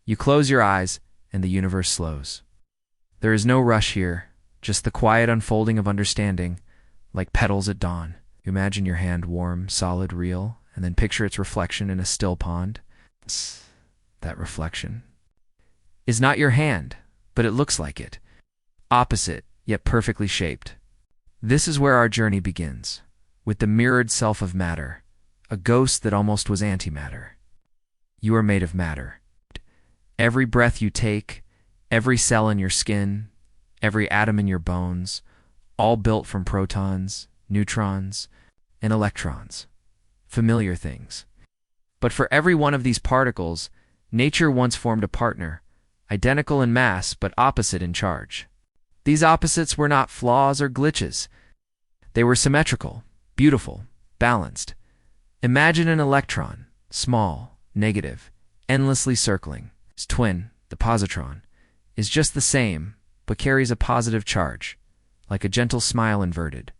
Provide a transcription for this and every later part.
You close your eyes, and the universe slows. There is no rush here, just the quiet unfolding of understanding, like petals at dawn. You imagine your hand warm, solid, real, and then picture its reflection in a still pond. That reflection is not your hand, but it looks like it. Opposite, yet perfectly shaped. This is where our journey begins, with the mirrored self of matter, a ghost that almost was antimatter. You are made of matter. Every breath you take, every cell in your skin, every atom in your bones, all built from protons, neutrons, and electrons. Familiar things. But for every one of these particles, nature once formed a partner, identical in mass but opposite in charge. These opposites were not flaws or glitches. They were symmetrical, beautiful, balanced. Imagine an electron, small, negative, endlessly circling. Its twin, the positron, is just the same, but carries a positive charge, like a gentle smile inverted.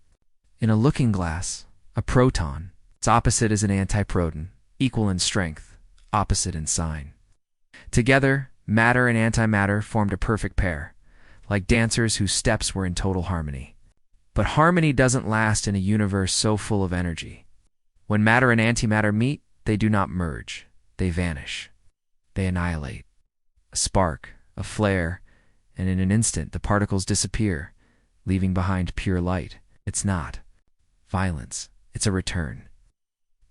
In a looking glass, a proton, its opposite is an antiproton, equal in strength, opposite in sign. Together, matter and antimatter formed a perfect pair, like dancers whose steps were in total harmony. But harmony doesn't last in a universe so full of energy. When matter and antimatter meet, they do not merge, they vanish. They annihilate. A spark, a flare, and in an instant the particles disappear, leaving behind pure light. It's not violence, it's a return.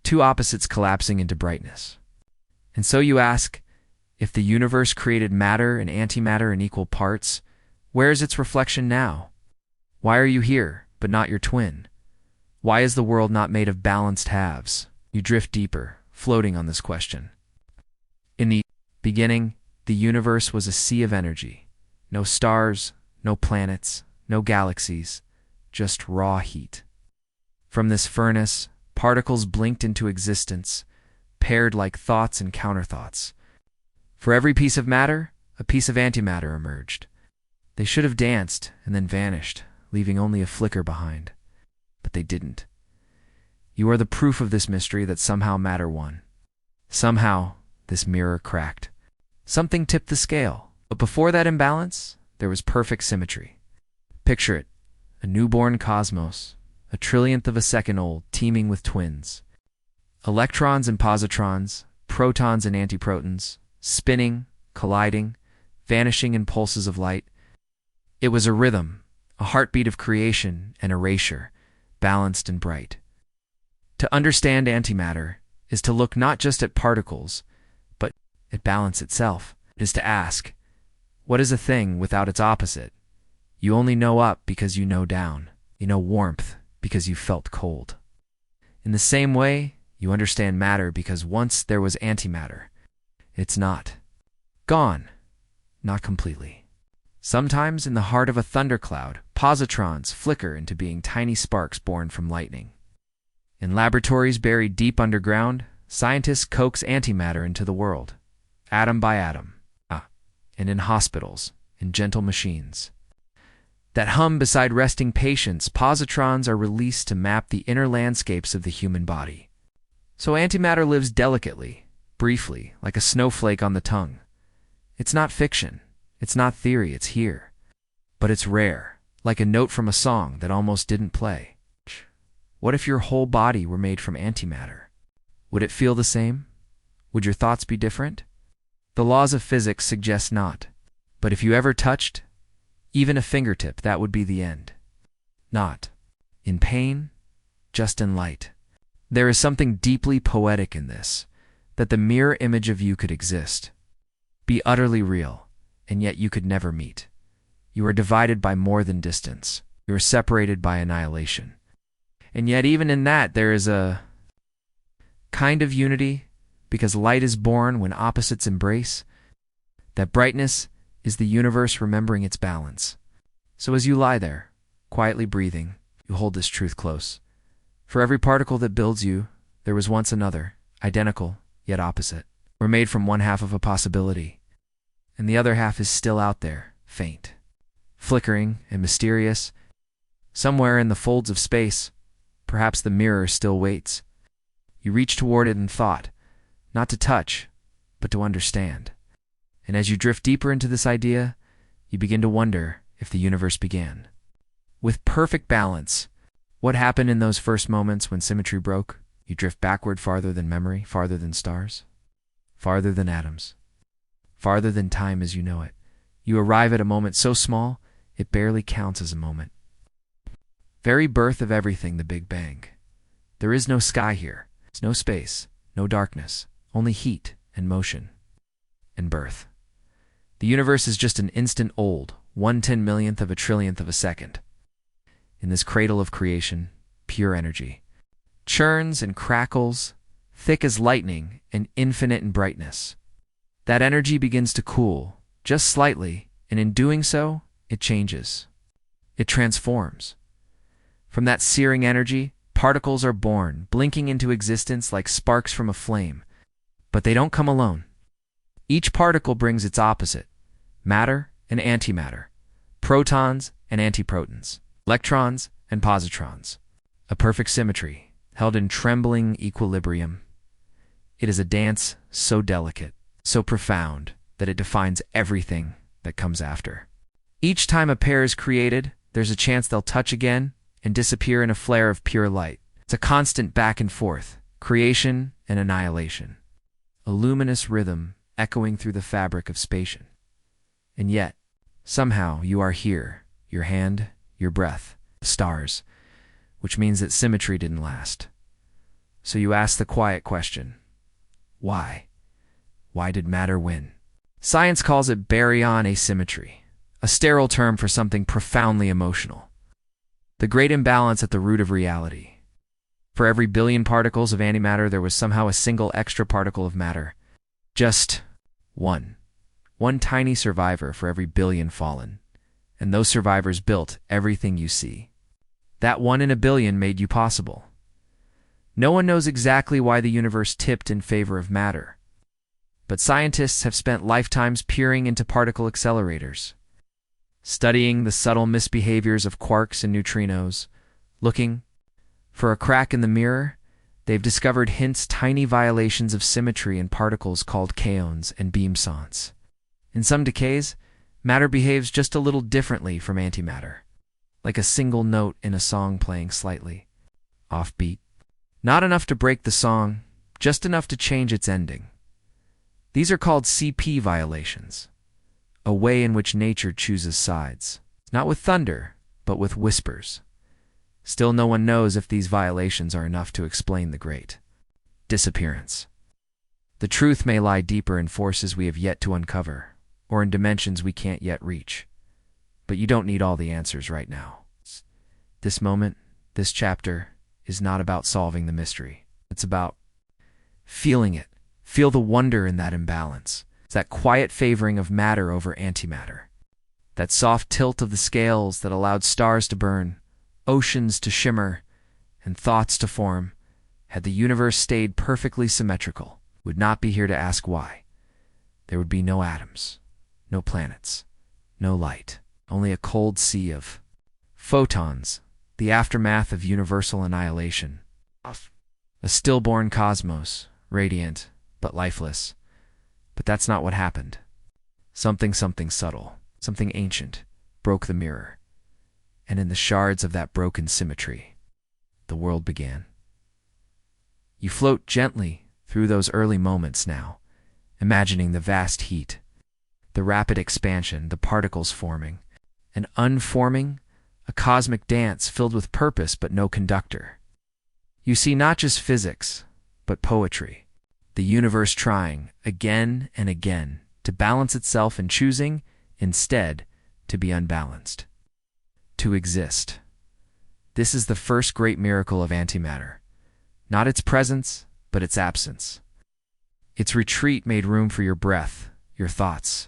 Two opposites collapsing into brightness. And so you ask, if the universe created matter and antimatter in equal parts, where is its reflection now? Why are you here, but not your twin? Why is the world not made of balanced halves? You drift deeper, floating on this question. In the beginning, the universe was a sea of energy. No stars, no planets, no galaxies, just raw heat. From this furnace, particles blinked into existence, paired like thoughts and counterthoughts. For every piece of matter, a piece of antimatter emerged. They should have danced and then vanished, leaving only a flicker behind. But they didn't. You are the proof of this mystery that somehow matter won. Somehow, this mirror cracked. Something tipped the scale. But before that imbalance, there was perfect symmetry. Picture it, a newborn cosmos, a trillionth of a second old, teeming with twins. Electrons and positrons, protons and antiprotons, spinning, colliding, vanishing in pulses of light. It was a rhythm, a heartbeat of creation and erasure, balanced and bright. To understand antimatter is to look not just at particles, but at balance itself. It is to ask, what is a thing without its opposite? You only know up because you know down. You know warmth because you felt cold. In the same way, you understand matter because once there was antimatter. It's not gone, not completely. Sometimes in the heart of a thundercloud, positrons flicker into being tiny sparks born from lightning. In laboratories buried deep underground, scientists coax antimatter into the world, atom by atom. And in hospitals, in gentle machines that hum beside resting patients, positrons are released to map the inner landscapes of the human body. So antimatter lives delicately, briefly, like a snowflake on the tongue. It's not fiction, it's not theory, it's here. But it's rare, like a note from a song that almost didn't play. What if your whole body were made from antimatter? Would it feel the same? Would your thoughts be different? The laws of physics suggest not. But if you ever touched, even a fingertip, that would be the end. Not in pain, just in light. There is something deeply poetic in this, that the mirror image of you could exist, be utterly real, and yet you could never meet. You are divided by more than distance. You are separated by annihilation. And yet even in that there is a kind of unity, because light is born when opposites embrace. That brightness is the universe remembering its balance. So as you lie there, quietly breathing, you hold this truth close. For every particle that builds you, there was once another, identical, yet opposite. We're made from one half of a possibility, and the other half is still out there, faint, flickering and mysterious. Somewhere in the folds of space, perhaps the mirror still waits. You reach toward it in thought, not to touch, but to understand. And as you drift deeper into this idea, you begin to wonder if the universe began with perfect balance. What happened in those first moments when symmetry broke? You drift backward farther than memory, farther than stars, farther than atoms, farther than time as you know it. You arrive at a moment so small, it barely counts as a moment. Very birth of everything, the Big Bang. There is no sky here. It's no space, no darkness, only heat and motion and birth. The universe is just an instant old, 1/10,000,000th of a trillionth of a second. In this cradle of creation, pure energy churns and crackles, thick as lightning and infinite in brightness. That energy begins to cool, just slightly, and in doing so, it changes. It transforms. From that searing energy, particles are born, blinking into existence like sparks from a flame. But they don't come alone. Each particle brings its opposite: matter and antimatter, protons and antiprotons, electrons and positrons. A perfect symmetry, held in trembling equilibrium. It is a dance so delicate, so profound, that it defines everything that comes after. Each time a pair is created, there's a chance they'll touch again and disappear in a flare of pure light. It's a constant back and forth, creation and annihilation. A luminous rhythm echoing through the fabric of space. And yet, somehow you are here, your hand, your breath, the stars, which means that symmetry didn't last. So you ask the quiet question: why? Why did matter win? Science calls it baryon asymmetry, a sterile term for something profoundly emotional. The great imbalance at the root of reality. For every billion particles of antimatter, there was somehow a single extra particle of matter. Just one. One tiny survivor for every billion fallen. And those survivors built everything you see. That 1 in a billion made you possible. No one knows exactly why the universe tipped in favor of matter. But scientists have spent lifetimes peering into particle accelerators, studying the subtle misbehaviors of quarks and neutrinos, looking for a crack in the mirror. They've discovered tiny violations of symmetry in particles called kaons and beamsons. In some decays, matter behaves just a little differently from antimatter, like a single note in a song playing slightly offbeat. Not enough to break the song, just enough to change its ending. These are called CP violations, a way in which nature chooses sides, not with thunder, but with whispers. Still, no one knows if these violations are enough to explain the great disappearance. The truth may lie deeper in forces we have yet to uncover, or in dimensions we can't yet reach. But you don't need all the answers right now. This moment, this chapter, is not about solving the mystery. It's about feeling it. Feel the wonder in that imbalance. It's that quiet favoring of matter over antimatter. That soft tilt of the scales that allowed stars to burn, oceans to shimmer, and thoughts to form. Had the universe stayed perfectly symmetrical, would not be here to ask why. There would be no atoms, no planets, no light, only a cold sea of photons, the aftermath of universal annihilation. A stillborn cosmos, radiant, but lifeless. But that's not what happened. Something subtle, something ancient, broke the mirror. And in the shards of that broken symmetry, the world began. You float gently through those early moments now, imagining the vast heat, the rapid expansion, the particles forming, and unforming, a cosmic dance filled with purpose but no conductor. You see not just physics, but poetry, the universe trying, again and again, to balance itself and choosing, instead, to be unbalanced. To exist. This is the first great miracle of antimatter. Not its presence, but its absence. Its retreat made room for your breath, your thoughts.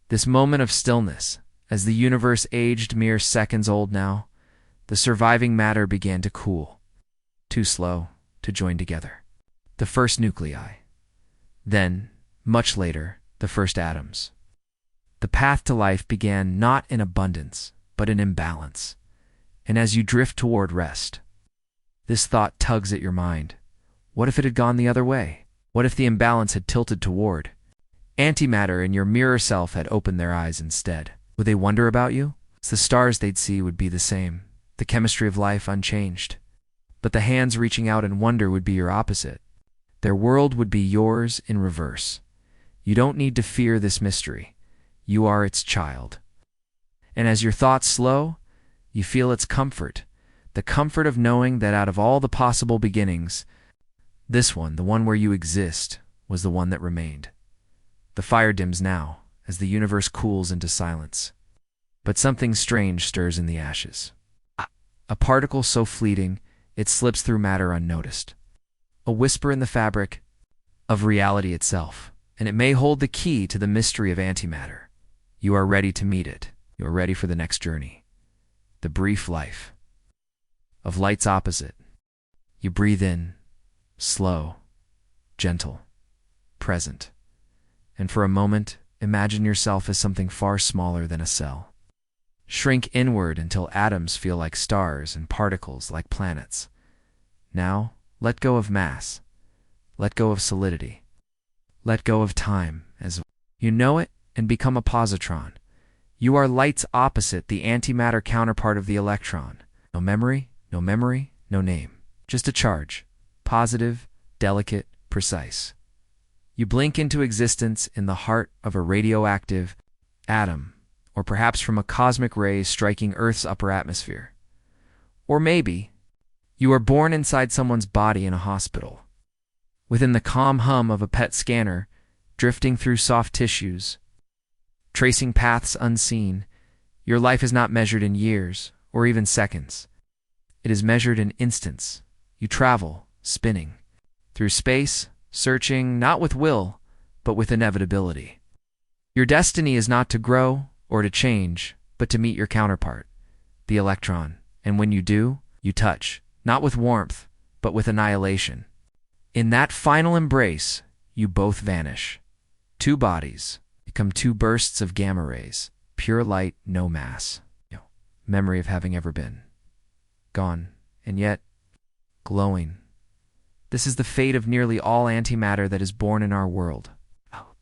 This moment of stillness, as the universe aged mere seconds old now, the surviving matter began to cool. Too slow to join together. The first nuclei. Then, much later, the first atoms. The path to life began not in abundance, but in imbalance. And as you drift toward rest, this thought tugs at your mind. What if it had gone the other way? What if the imbalance had tilted toward Antimatter and your mirror self had opened their eyes instead. Would they wonder about you? The stars they'd see would be the same, the chemistry of life unchanged. But the hands reaching out in wonder would be your opposite. Their world would be yours in reverse. You don't need to fear this mystery. You are its child. And as your thoughts slow, you feel its comfort, the comfort of knowing that out of all the possible beginnings, this one, the one where you exist, was the one that remained. The fire dims now, as the universe cools into silence. But something strange stirs in the ashes. A particle so fleeting, it slips through matter unnoticed. A whisper in the fabric of reality itself, and it may hold the key to the mystery of antimatter. You are ready to meet it. You are ready for the next journey. The brief life of light's opposite. You breathe in, slow, gentle, present. And for a moment, imagine yourself as something far smaller than a cell. Shrink inward until atoms feel like stars and particles like planets. Now, let go of mass. Let go of solidity. Let go of time as you know it and become a positron. You are light's opposite, the antimatter counterpart of the electron. No memory, no name. Just a charge. Positive, delicate, precise. You blink into existence in the heart of a radioactive atom, or perhaps from a cosmic ray striking Earth's upper atmosphere. Or maybe you are born inside someone's body in a hospital, within the calm hum of a PET scanner, drifting through soft tissues, tracing paths unseen. Your life is not measured in years or even seconds. It is measured in instants. You travel, spinning, through space, searching not with will, but with inevitability. Your destiny is not to grow or to change, but to meet your counterpart, the electron. And when you do, you touch, not with warmth, but with annihilation. In that final embrace, you both vanish. Two bodies become two bursts of gamma rays, pure light, no mass. Memory of having ever been. Gone, and yet glowing. This is the fate of nearly all antimatter that is born in our world.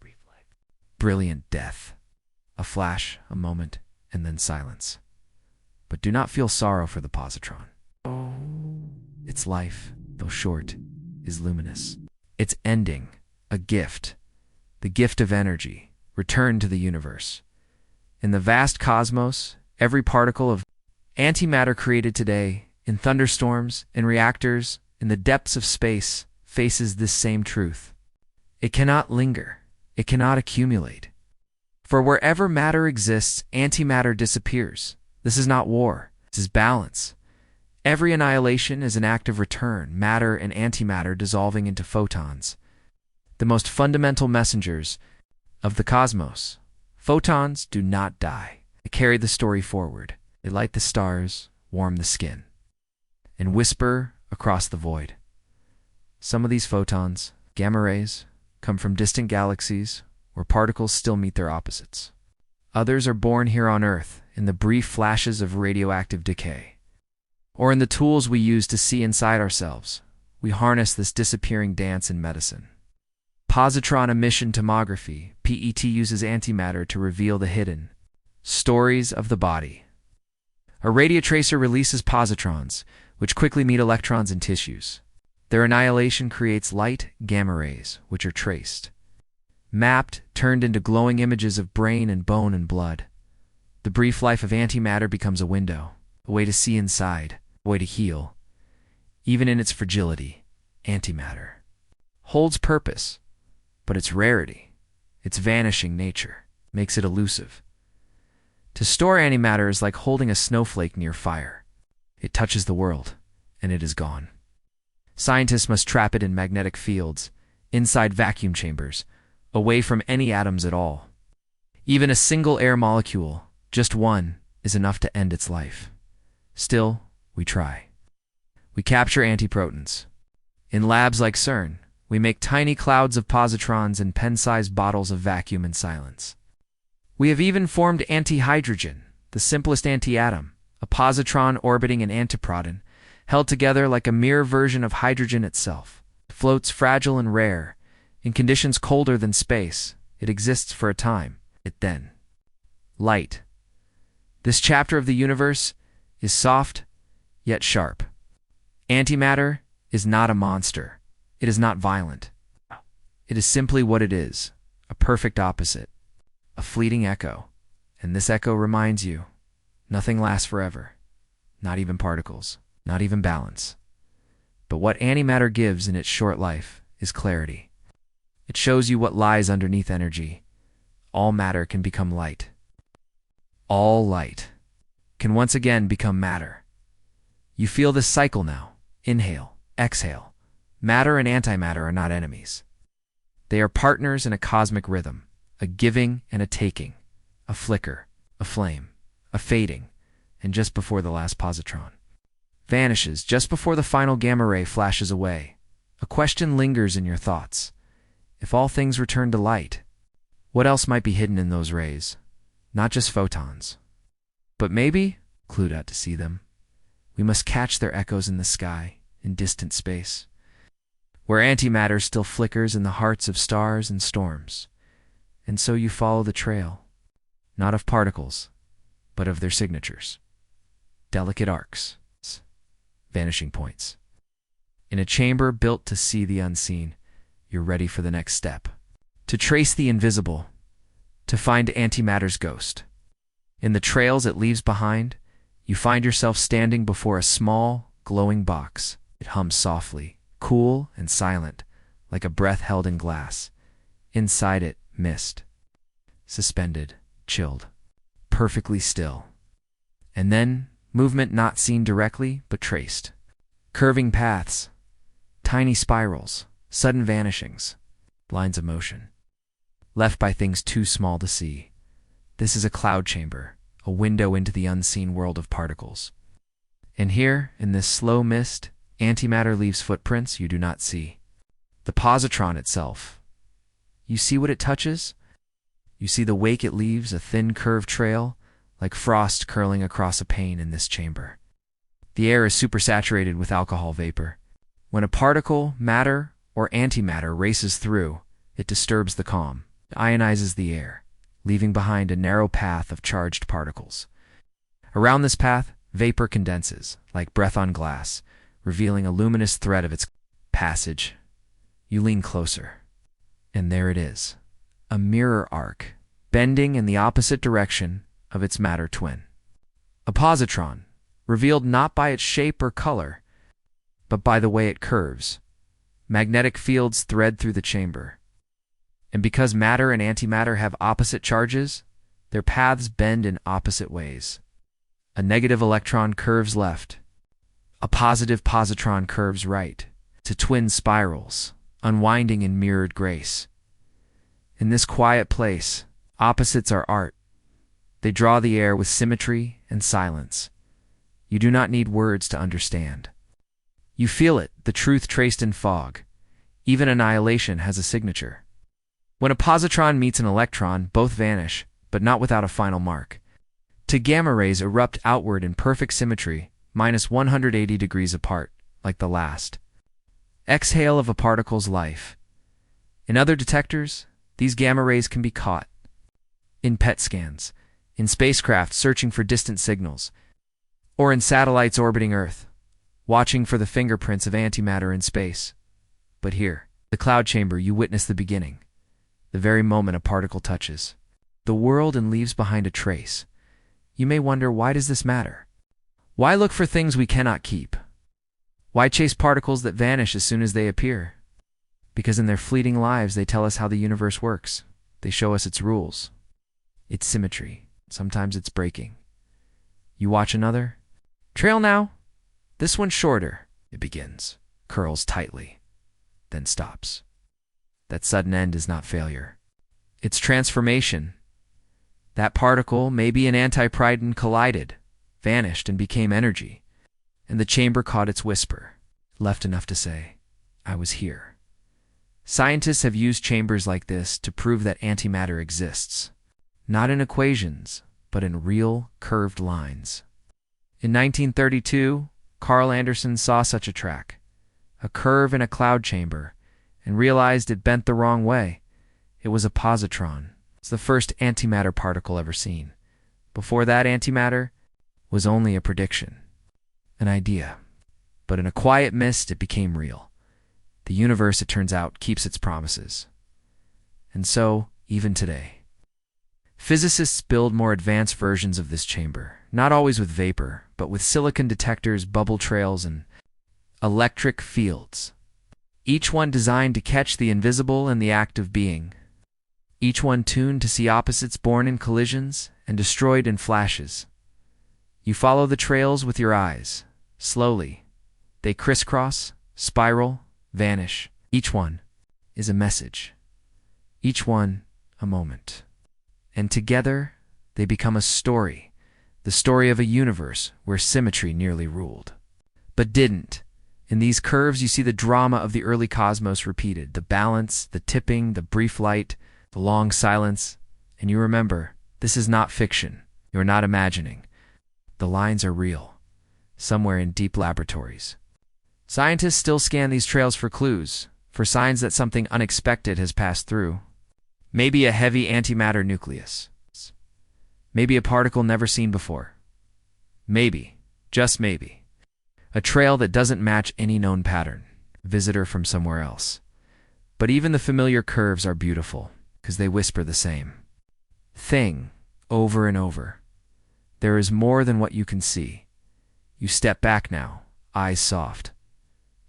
Brief life. Brilliant death. A flash, a moment, and then silence. But do not feel sorrow for the positron. Its life, though short, is luminous. Its ending, a gift, the gift of energy, returned to the universe. In the vast cosmos, every particle of antimatter created today, in thunderstorms, in reactors, in the depths of space, faces this same truth. It cannot linger. It cannot accumulate. For wherever matter exists, antimatter disappears. This is not war. This is balance. Every annihilation is an act of return, matter and antimatter dissolving into photons, the most fundamental messengers of the cosmos. Photons do not die. They carry the story forward. They light the stars, warm the skin, and whisper across the void. Some of these photons, gamma rays, come from distant galaxies where particles still meet their opposites. Others are born here on Earth in the brief flashes of radioactive decay, or in the tools we use to see inside ourselves. We harness this disappearing dance in medicine. Positron emission tomography, PET, uses antimatter to reveal the hidden stories of the body. A radiotracer releases positrons, which quickly meet electrons in tissues. Their annihilation creates light gamma rays, which are traced, mapped, turned into glowing images of brain and bone and blood. The brief life of antimatter becomes a window, a way to see inside, a way to heal. Even in its fragility, antimatter holds purpose, but its rarity, its vanishing nature, makes it elusive. To store antimatter is like holding a snowflake near fire. It touches the world, and it is gone. Scientists must trap it in magnetic fields, inside vacuum chambers, away from any atoms at all. Even a single air molecule, just one, is enough to end its life. Still, we try. We capture antiprotons. In labs like CERN, we make tiny clouds of positrons in pen-sized bottles of vacuum and silence. We have even formed antihydrogen, the simplest antiatom, a positron orbiting an antiproton, held together like a mirror version of hydrogen itself. It floats fragile and rare, in conditions colder than space, It exists for a time. It then. Light. This chapter of the universe is soft, yet sharp. Antimatter is not a monster. It is not violent. It is simply what it is, a perfect opposite, a fleeting echo. And this echo reminds you, nothing lasts forever, not even particles, not even balance. But what antimatter gives in its short life is clarity. It shows you what lies underneath energy. All matter can become light. All light can once again become matter. You feel this cycle now. Inhale, exhale. Matter and antimatter are not enemies. They are partners in a cosmic rhythm, a giving and a taking, a flicker, a flame, a fading, and just before the last positron vanishes, just before the final gamma ray flashes away, a question lingers in your thoughts. If all things return to light, what else might be hidden in those rays? Not just photons. But maybe, clued out to see them, we must catch their echoes in the sky, in distant space, where antimatter still flickers in the hearts of stars and storms. And so you follow the trail, not of particles, but of their signatures. Delicate arcs, vanishing points. In a chamber built to see the unseen, you're ready for the next step. To trace the invisible, to find antimatter's ghost. In the trails it leaves behind, you find yourself standing before a small, glowing box. It hums softly, cool and silent, like a breath held in glass. Inside it, mist. Suspended, chilled, perfectly still. And then, movement not seen directly, but traced. Curving paths, tiny spirals, sudden vanishings, lines of motion, left by things too small to see. This is a cloud chamber, a window into the unseen world of particles. And here, in this slow mist, antimatter leaves footprints you do not see. The positron itself. You see what it touches? You see the wake it leaves, a thin curved trail, like frost curling across a pane in this chamber. The air is supersaturated with alcohol vapor. When a particle, matter, or antimatter races through, it disturbs the calm, ionizes the air, leaving behind a narrow path of charged particles. Around this path, vapor condenses, like breath on glass, revealing a luminous thread of its passage. You lean closer, and there it is, a mirror arc, bending in the opposite direction of its matter twin. A positron, revealed not by its shape or color, but by the way it curves. Magnetic fields thread through the chamber. And because matter and antimatter have opposite charges, their paths bend in opposite ways. A negative electron curves left. A positive positron curves right, to twin spirals, unwinding in mirrored grace. In this quiet place, opposites are art. They draw the air with symmetry and silence. You do not need words to understand. You feel it, the truth traced in fog. Even annihilation has a signature. When a positron meets an electron, both vanish, but not without a final mark. Two gamma rays erupt outward in perfect symmetry, minus 180 degrees apart, like the last exhale of a particle's life. In other detectors, these gamma rays can be caught. In PET scans, in spacecraft searching for distant signals, or in satellites orbiting Earth, watching for the fingerprints of antimatter in space. But here, the cloud chamber, you witness the beginning, the very moment a particle touches the world and leaves behind a trace. You may wonder, why does this matter? Why look for things we cannot keep? Why chase particles that vanish as soon as they appear? Because in their fleeting lives they tell us how the universe works. They show us its rules, its symmetry. Sometimes it's breaking. You watch another trail now. This one's shorter. It begins, curls tightly, then stops. That sudden end is not failure. It's transformation. That particle, maybe an antiproton, collided, vanished, and became energy. And the chamber caught its whisper, left enough to say, I was here. Scientists have used chambers like this to prove that antimatter exists, not in equations, but in real, curved lines. In 1932, Carl Anderson saw such a track, a curve in a cloud chamber, and realized it bent the wrong way. It was a positron. It's the first antimatter particle ever seen. Before that, antimatter was only a prediction, an idea. But in a quiet mist, it became real. The universe, it turns out, keeps its promises. And so, even today, physicists build more advanced versions of this chamber, not always with vapor, but with silicon detectors, bubble trails, and electric fields. Each one designed to catch the invisible in the act of being. Each one tuned to see opposites born in collisions and destroyed in flashes. You follow the trails with your eyes. Slowly, they crisscross, spiral, vanish. Each one is a message. Each one a moment. And together, they become a story. The story of a universe where symmetry nearly ruled. But didn't. In these curves, you see the drama of the early cosmos repeated. The balance, the tipping, the brief light, the long silence. And you remember, this is not fiction. You're not imagining. The lines are real. Somewhere in deep laboratories. Scientists still scan these trails for clues, for signs that something unexpected has passed through. Maybe a heavy antimatter nucleus. Maybe a particle never seen before. Maybe, just maybe, a trail that doesn't match any known pattern, a visitor from somewhere else. But even the familiar curves are beautiful, because they whisper the same thing over and over. There is more than what you can see. You step back now, eyes soft.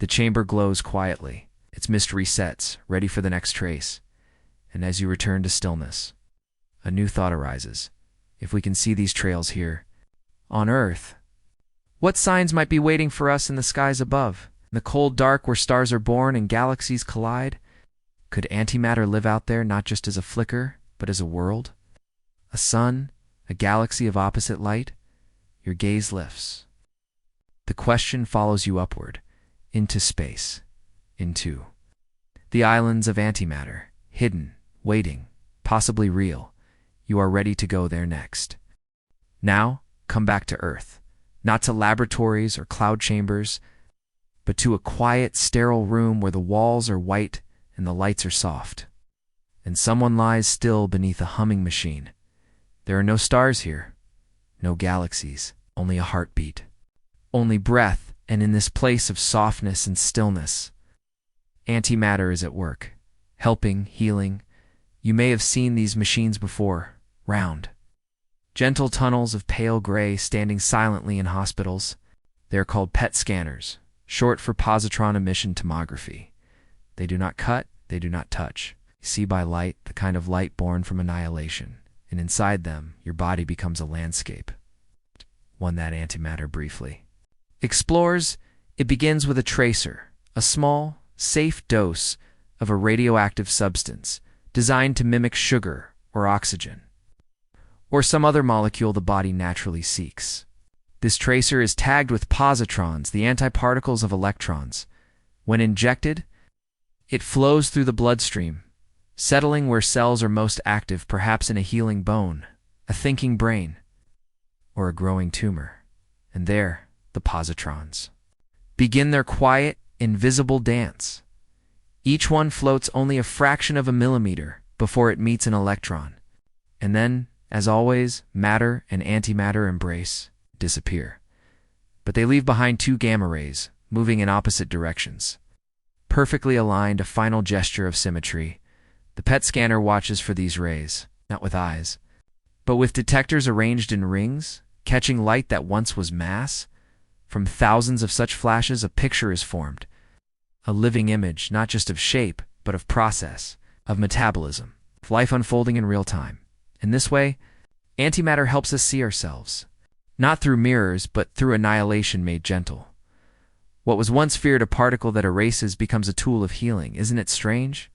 The chamber glows quietly. Its mist resets, ready for the next trace. And as you return to stillness, a new thought arises. If we can see these trails here, on Earth, what signs might be waiting for us in the skies above? In the cold dark where stars are born and galaxies collide? Could antimatter live out there not just as a flicker, but as a world? A sun, a galaxy of opposite light? Your gaze lifts. The question follows you upward, into space, into the islands of antimatter, hidden, waiting, possibly real. You are ready to go there next. Now, come back to Earth, not to laboratories or cloud chambers, but to a quiet, sterile room where the walls are white and the lights are soft. And someone lies still beneath a humming machine. There are no stars here, no galaxies, only a heartbeat, only breath, and in this place of softness and stillness, antimatter is at work, helping, healing. You may have seen these machines before, round, gentle tunnels of pale gray standing silently in hospitals. They are called PET scanners, short for positron emission tomography. They do not cut, they do not touch. You see by light, the kind of light born from annihilation, and inside them, your body becomes a landscape. One that antimatter briefly explores. It begins with a tracer, a small, safe dose of a radioactive substance designed to mimic sugar or oxygen, or some other molecule the body naturally seeks. This tracer is tagged with positrons, the antiparticles of electrons. When injected, it flows through the bloodstream, settling where cells are most active, perhaps in a healing bone, a thinking brain, or a growing tumor. And there, the positrons begin their quiet, invisible dance. Each one floats only a fraction of a millimeter before it meets an electron. And then, as always, matter and antimatter embrace, disappear. But they leave behind two gamma rays, moving in opposite directions. Perfectly aligned, a final gesture of symmetry. The PET scanner watches for these rays, not with eyes, but with detectors arranged in rings, catching light that once was mass. From thousands of such flashes, a picture is formed. A living image, not just of shape, but of process, of metabolism, of life unfolding in real time. In this way, antimatter helps us see ourselves, not through mirrors, but through annihilation made gentle. What was once feared, a particle that erases, becomes a tool of healing. Isn't it strange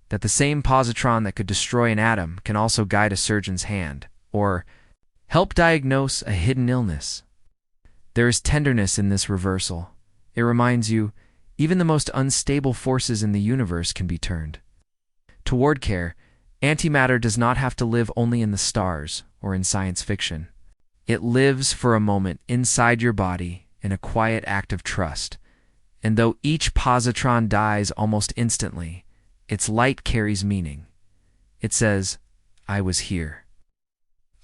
that the same positron that could destroy an atom can also guide a surgeon's hand, or help diagnose a hidden illness? There is tenderness in this reversal. It reminds you, even the most unstable forces in the universe can be turned toward care. Antimatter does not have to live only in the stars or in science fiction. It lives for a moment inside your body in a quiet act of trust. And though each positron dies almost instantly, its light carries meaning. It says, I was here.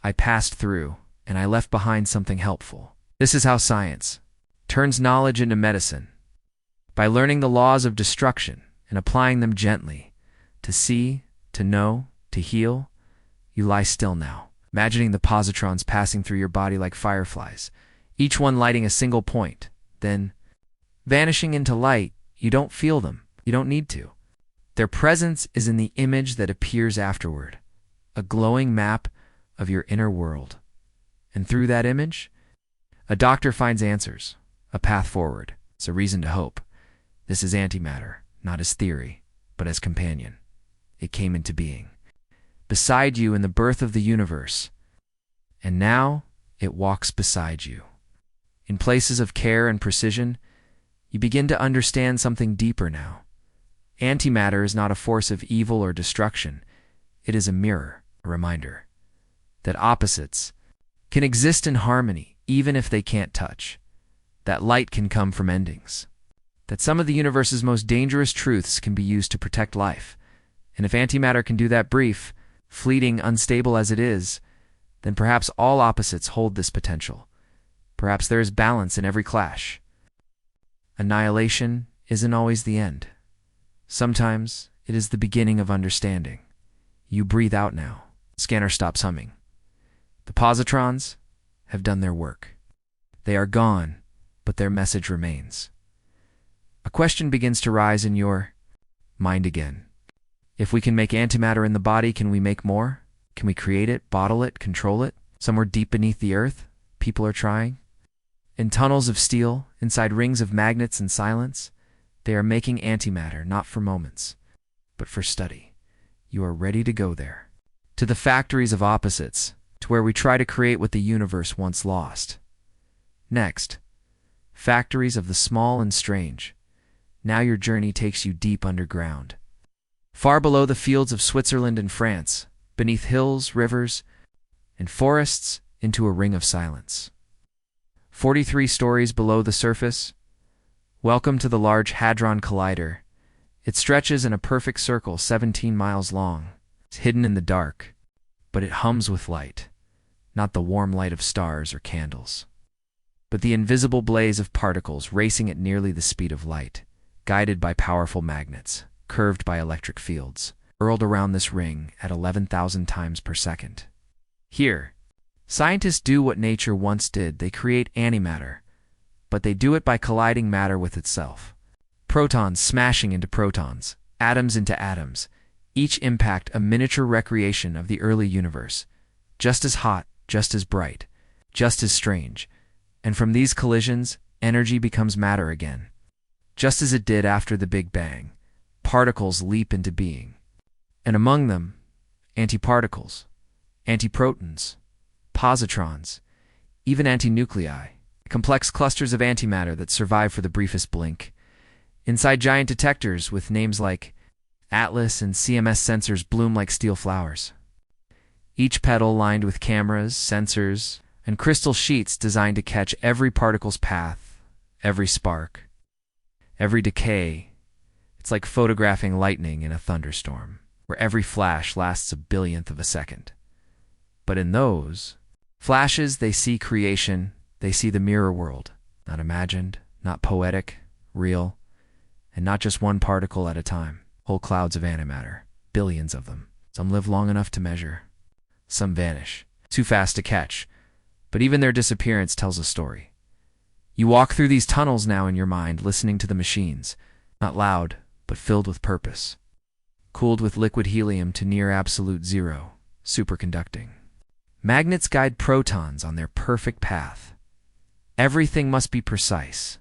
I passed through, and I left behind something helpful. This is how science turns knowledge into medicine. By learning the laws of destruction and applying them gently, to see, to know, to heal, you lie still now, imagining the positrons passing through your body like fireflies, each one lighting a single point, then vanishing into light. You don't feel them. You don't need to. Their presence is in the image that appears afterward, a glowing map of your inner world. And through that image, a doctor finds answers, a path forward. It's a reason to hope. This is antimatter, not as theory, but as companion. It came into being beside you in the birth of the universe, and now it walks beside you. In places of care and precision, you begin to understand something deeper now. Antimatter is not a force of evil or destruction. It is a mirror, a reminder that opposites can exist in harmony even if they can't touch, that light can come from endings, that some of the universe's most dangerous truths can be used to protect life. And if antimatter can do that, brief, fleeting, unstable as it is, then perhaps all opposites hold this potential. Perhaps there is balance in every clash. Annihilation isn't always the end. Sometimes it is the beginning of understanding. You breathe out now. Scanner stops humming. The positrons have done their work. They are gone, but their message remains. A question begins to rise in your mind again. If we can make antimatter in the body, can we make more? Can we create it, bottle it, control it? Somewhere deep beneath the earth, people are trying. In tunnels of steel, inside rings of magnets and silence, they are making antimatter, not for moments, but for study. You are ready to go there. To the factories of opposites, to where we try to create what the universe once lost. Next, factories of the small and strange. Now your journey takes you deep underground. Far below the fields of Switzerland and France, beneath hills, rivers, and forests, into a ring of silence. 43 stories below the surface. Welcome to the Large Hadron Collider. It stretches in a perfect circle 17 miles long. It's hidden in the dark, but it hums with light. Not the warm light of stars or candles, but the invisible blaze of particles racing at nearly the speed of light, guided by powerful magnets, curved by electric fields, hurled around this ring at 11,000 times per second. Here, scientists do what nature once did. They create antimatter, but they do it by colliding matter with itself. Protons smashing into protons, atoms into atoms, each impact a miniature recreation of the early universe, just as hot, just as bright, just as strange. And from these collisions, energy becomes matter again. Just as it did after the Big Bang, particles leap into being. And among them, antiparticles, antiprotons, positrons, even antinuclei, complex clusters of antimatter that survive for the briefest blink. Inside giant detectors with names like Atlas and CMS sensors bloom like steel flowers. Each petal lined with cameras, sensors, and crystal sheets designed to catch every particle's path, every spark, every decay. It's like photographing lightning in a thunderstorm, where every flash lasts a billionth of a second. But in those flashes, they see creation, they see the mirror world, not imagined, not poetic, real, and not just one particle at a time. Whole clouds of antimatter, billions of them. Some live long enough to measure. Some vanish, too fast to catch, but even their disappearance tells a story. You walk through these tunnels now in your mind, listening to the machines, not loud, but filled with purpose. Cooled with liquid helium to near absolute zero, superconducting. Magnets guide protons on their perfect path. Everything must be precise.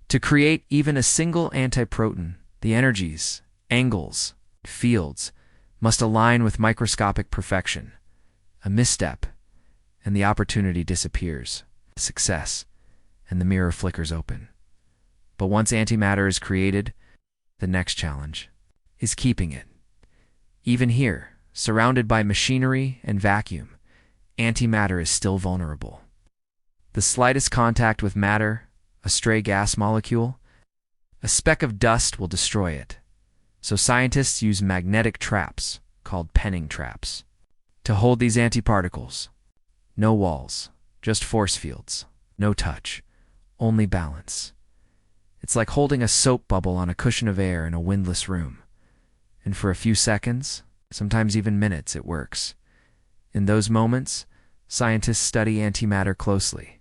To create even a single antiproton, the energies, angles, fields must align with microscopic perfection. A misstep, and the opportunity disappears. Success, and the mirror flickers open. But once antimatter is created, the next challenge is keeping it. Even here, surrounded by machinery and vacuum, antimatter is still vulnerable. The slightest contact with matter, a stray gas molecule, a speck of dust will destroy it. So scientists use magnetic traps, called penning traps. To hold these antiparticles, no walls, just force fields, no touch, only balance. It's like holding a soap bubble on a cushion of air in a windless room. And for a few seconds, sometimes even minutes, it works. In those moments, scientists study antimatter closely.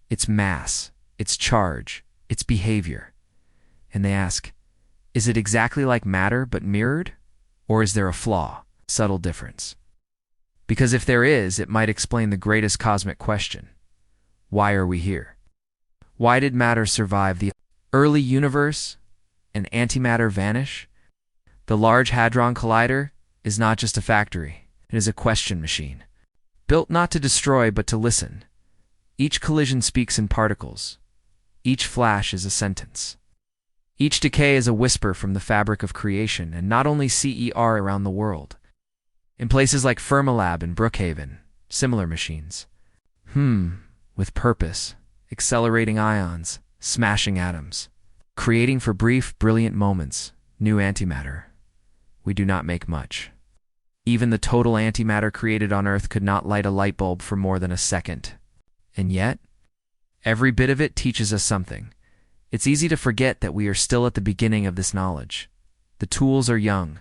Its mass, its charge, its behavior. And they ask, is it exactly like matter but mirrored? Or is there a flaw, subtle difference? Because if there is, it might explain the greatest cosmic question. Why are we here? Why did matter survive the early universe and antimatter vanish? The Large Hadron Collider is not just a factory. It is a question machine. Built not to destroy but to listen. Each collision speaks in particles. Each flash is a sentence. Each decay is a whisper from the fabric of creation, and not only CER around the world. In places like Fermilab and Brookhaven, similar machines. With purpose, accelerating ions, smashing atoms, creating for brief, brilliant moments, new antimatter. We do not make much. Even the total antimatter created on Earth could not light a light bulb for more than a second. And yet, every bit of it teaches us something. It's easy to forget that we are still at the beginning of this knowledge. The tools are young,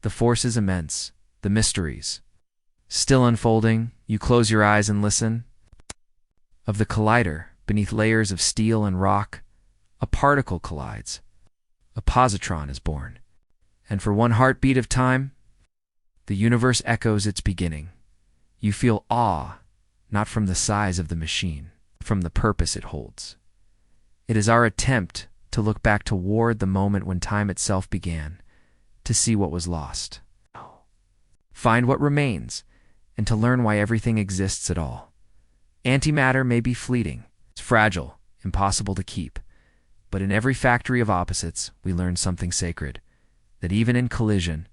the force is immense, the mysteries still unfolding. You close your eyes and listen. Of the collider, beneath layers of steel and rock, a particle collides. A positron is born. And for one heartbeat of time, the universe echoes its beginning. You feel awe, not from the size of the machine, from the purpose it holds. It is our attempt to look back toward the moment when time itself began, to see what was lost, find what remains, and to learn why everything exists at all. Antimatter may be fleeting, it's fragile, impossible to keep, but in every factory of opposites, we learn something sacred, that even in collision,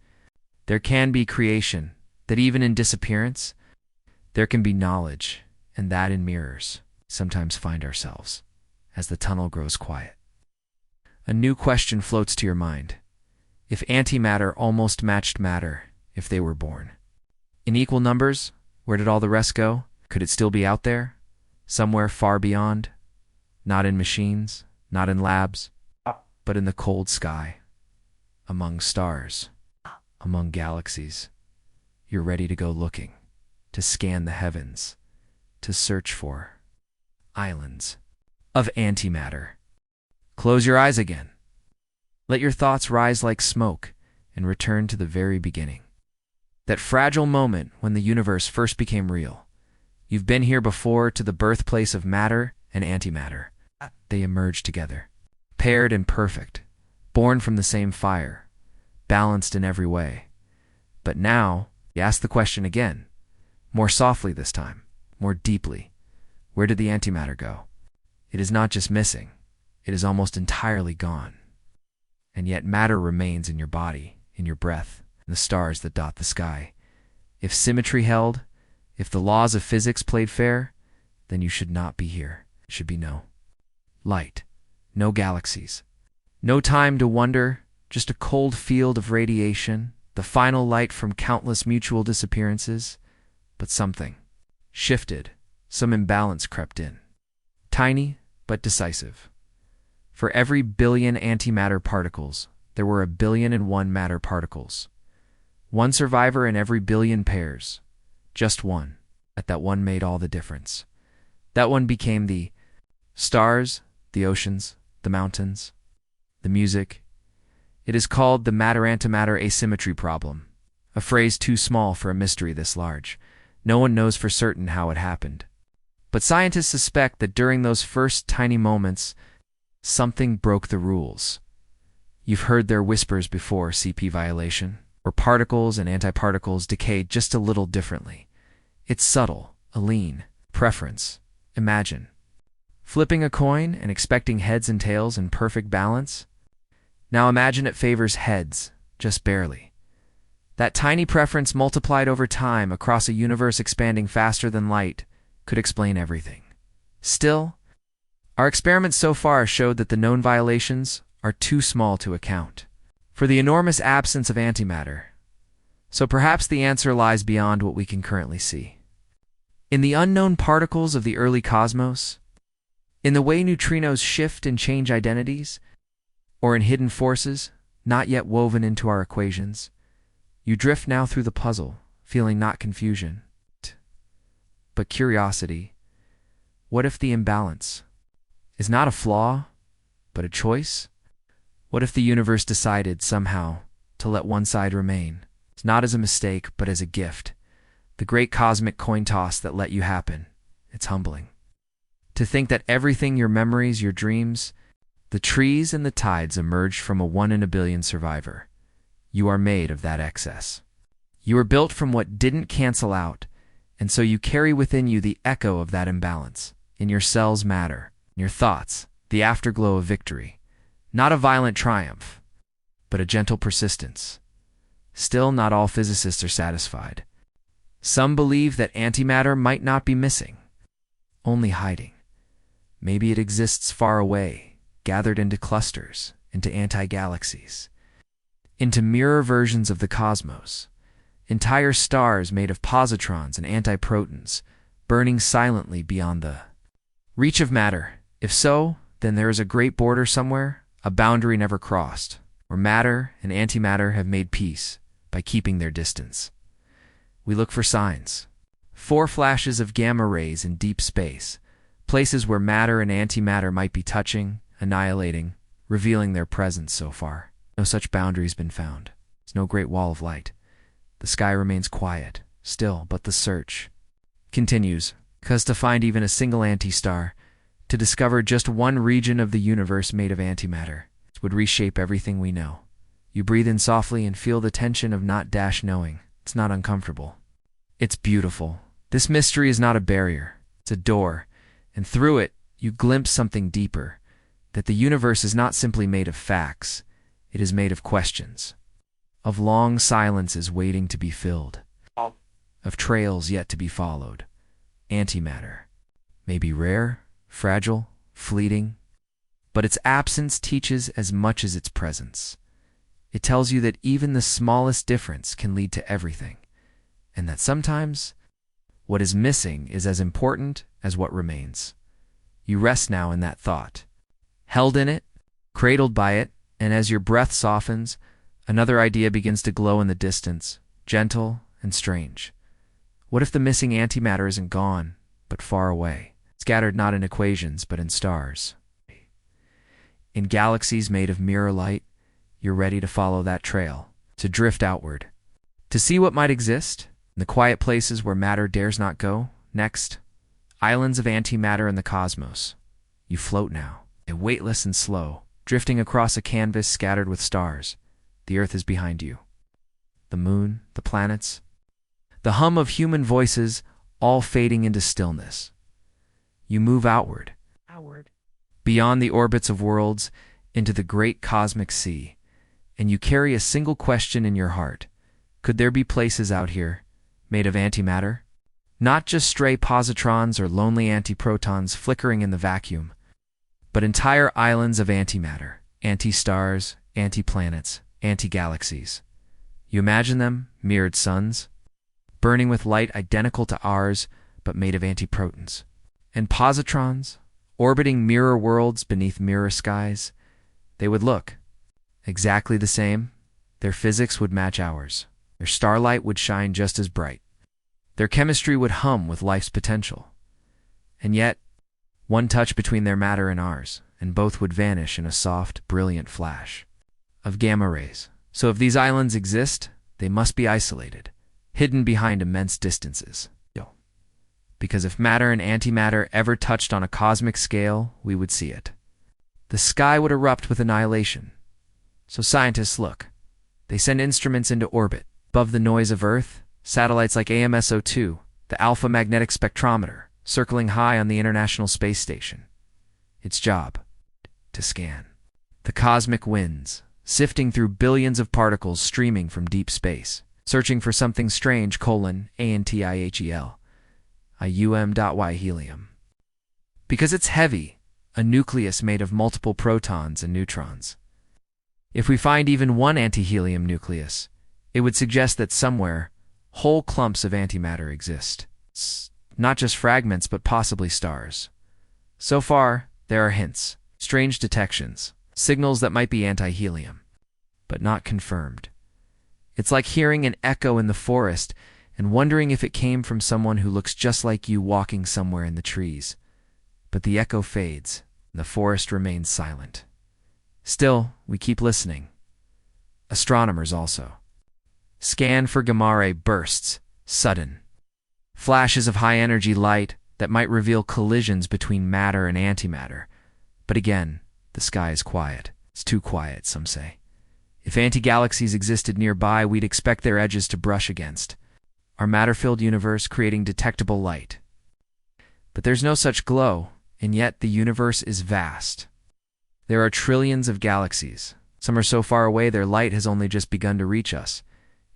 there can be creation, that even in disappearance, there can be knowledge, and that in mirrors, sometimes find ourselves, as the tunnel grows quiet. A new question floats to your mind. If antimatter almost matched matter, if they were born in equal numbers, where did all the rest go? Could it still be out there, somewhere far beyond? Not in machines, not in labs, but in the cold sky, among stars, among galaxies. You're ready to go looking, to scan the heavens, to search for islands of antimatter. Close your eyes again. Let your thoughts rise like smoke and return to the very beginning. That fragile moment when the universe first became real. You've been here before, to the birthplace of matter and antimatter. They emerged together, paired and perfect, born from the same fire, balanced in every way. But now, you ask the question again, more softly this time, more deeply. Where did the antimatter go? It is not just missing, it is almost entirely gone. And yet matter remains in your body, in your breath, in the stars that dot the sky. If symmetry held, if the laws of physics played fair, then you should not be here. It should be no light, no galaxies, no time to wonder, just a cold field of radiation, the final light from countless mutual disappearances. But something shifted, some imbalance crept in. Tiny, but decisive. For every billion antimatter particles, there were 1,000,000,001 matter particles. One survivor in every billion pairs. Just one. But that one made all the difference. That one became the stars, the oceans, the mountains, the music. It is called the matter-antimatter asymmetry problem, a phrase too small for a mystery this large. No one knows for certain how it happened. But scientists suspect that during those first tiny moments, something broke the rules. You've heard their whispers before, CP violation, where particles and antiparticles decay just a little differently. It's subtle, a lean, preference. Imagine flipping a coin and expecting heads and tails in perfect balance. Now imagine it favors heads, just barely. That tiny preference multiplied over time across a universe expanding faster than light could explain everything. Still, our experiments so far showed that the known violations are too small to account for the enormous absence of antimatter. So perhaps the answer lies beyond what we can currently see. In the unknown particles of the early cosmos, in the way neutrinos shift and change identities, or in hidden forces not yet woven into our equations, you drift now through the puzzle, feeling not confusion, but curiosity. What if the imbalance is not a flaw, but a choice? What if the universe decided somehow to let one side remain, not as a mistake, but as a gift? The great cosmic coin toss that let you happen. It's humbling. To think that everything, your memories, your dreams, the trees and the tides emerged from a 1 in a billion survivor. You are made of that excess. You are built from what didn't cancel out, and so you carry within you the echo of that imbalance. In your cells matter, in your thoughts, the afterglow of victory. Not a violent triumph, but a gentle persistence. Still, not all physicists are satisfied. Some believe that antimatter might not be missing, only hiding. Maybe it exists far away, gathered into clusters, into anti-galaxies, into mirror versions of the cosmos, entire stars made of positrons and antiprotons, burning silently beyond the reach of matter. If so, then there is a great border somewhere, a boundary never crossed, where matter and antimatter have made peace by keeping their distance. We look for signs. 4 flashes of gamma rays in deep space, places where matter and antimatter might be touching, annihilating, revealing their presence so far. No such boundary has been found. There's no great wall of light. The sky remains quiet, still, but the search continues, because to find even a single anti-star, to discover just one region of the universe made of antimatter, would reshape everything we know. You breathe in softly and feel the tension of not knowing. It's not uncomfortable. It's beautiful. This mystery is not a barrier. It's a door, and through it, you glimpse something deeper, that the universe is not simply made of facts. It is made of questions, of long silences waiting to be filled, of trails yet to be followed. Antimatter may be rare, fragile, fleeting, but its absence teaches as much as its presence. It tells you that even the smallest difference can lead to everything, and that sometimes what is missing is as important as what remains. You rest now in that thought, held in it, cradled by it, and as your breath softens, another idea begins to glow in the distance, gentle and strange. What if the missing antimatter isn't gone, but far away, scattered not in equations, but in stars? In galaxies made of mirror light, you're ready to follow that trail, to drift outward, to see what might exist in the quiet places where matter dares not go. Next, islands of antimatter in the cosmos. You float now, weightless and slow, drifting across a canvas scattered with stars. The earth is behind you. The moon, the planets, the hum of human voices, all fading into stillness. You move outward, beyond the orbits of worlds, into the great cosmic sea, and you carry a single question in your heart. Could there be places out here, made of antimatter? Not just stray positrons or lonely antiprotons flickering in the vacuum, but entire islands of antimatter, anti-stars, anti-planets, anti-galaxies. You imagine them, mirrored suns, burning with light identical to ours, but made of antiprotons. And positrons, orbiting mirror worlds beneath mirror skies. They would look exactly the same. Their physics would match ours. Their starlight would shine just as bright. Their chemistry would hum with life's potential. And yet, one touch between their matter and ours, and both would vanish in a soft, brilliant flash of gamma rays. So if these islands exist, they must be isolated, hidden behind immense distances. Because if matter and antimatter ever touched on a cosmic scale, we would see it. The sky would erupt with annihilation. So scientists look. They send instruments into orbit. Above the noise of Earth, satellites like AMSO2, the Alpha Magnetic Spectrometer, circling high on the International Space Station. Its job, to scan the cosmic winds, sifting through billions of particles streaming from deep space, searching for something strange, antihel, a helium. Because it's heavy, a nucleus made of multiple protons and neutrons. If we find even one antihelium nucleus, It would suggest that somewhere, whole clumps of antimatter exist. Not just fragments, but possibly stars. So far, there are hints, strange detections, signals that might be anti-helium, but not confirmed. It's like hearing an echo in the forest and wondering if it came from someone who looks just like you walking somewhere in the trees. But the echo fades, and the forest remains silent. Still, we keep listening. Astronomers also. Scan for gamma-ray bursts, sudden. Flashes of high-energy light that might reveal collisions between matter and antimatter. But again, the sky is quiet. It's too quiet, some say. If anti-galaxies existed nearby, we'd expect their edges to brush against our matter-filled universe, creating detectable light. But there's no such glow, and yet the universe is vast. There are trillions of galaxies. Some are so far away their light has only just begun to reach us.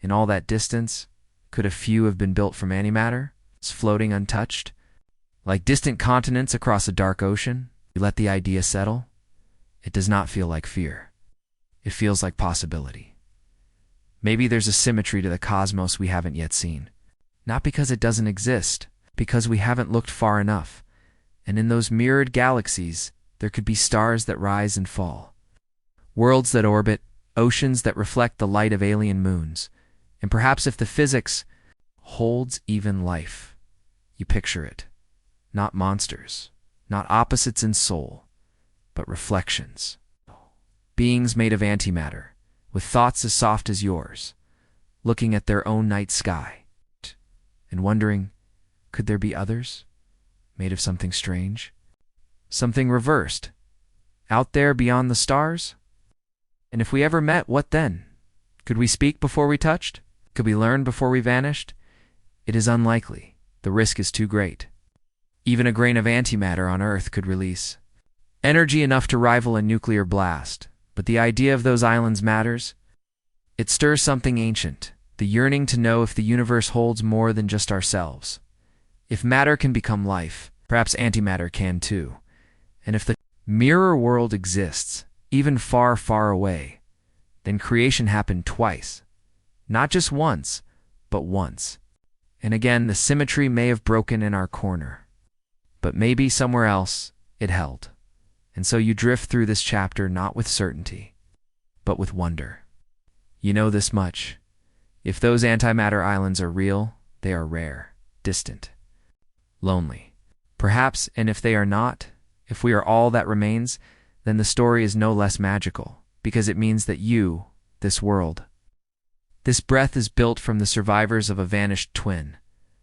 In all that distance, could a few have been built from antimatter, floating untouched? Like distant continents across a dark ocean, you let the idea settle. It does not feel like fear. It feels like possibility. Maybe there's a symmetry to the cosmos we haven't yet seen. Not because it doesn't exist, because we haven't looked far enough. And in those mirrored galaxies, there could be stars that rise and fall. Worlds that orbit, oceans that reflect the light of alien moons. And perhaps if the physics holds even life, you picture it. Not monsters, not opposites in soul, but reflections. Beings made of antimatter, with thoughts as soft as yours, looking at their own night sky, and wondering, could there be others, made of something strange? Something reversed, out there beyond the stars? And if we ever met, what then? Could we speak before we touched? Could we learn before we vanished? It is unlikely. The risk is too great. Even a grain of antimatter on Earth could release energy enough to rival a nuclear blast. But the idea of those islands matters. It stirs something ancient, the yearning to know if the universe holds more than just ourselves. If matter can become life, perhaps antimatter can too. And if the mirror world exists, even far, far away, then creation happened twice. Not just once, but once. And again, the symmetry may have broken in our corner. But maybe somewhere else it held. And so you drift through this chapter not with certainty, but with wonder. You know this much. If those antimatter islands are real, they are rare, distant, lonely. Perhaps, and if they are not, if we are all that remains, then the story is no less magical, because it means that you, this world, this breath is built from the survivors of a vanished twin,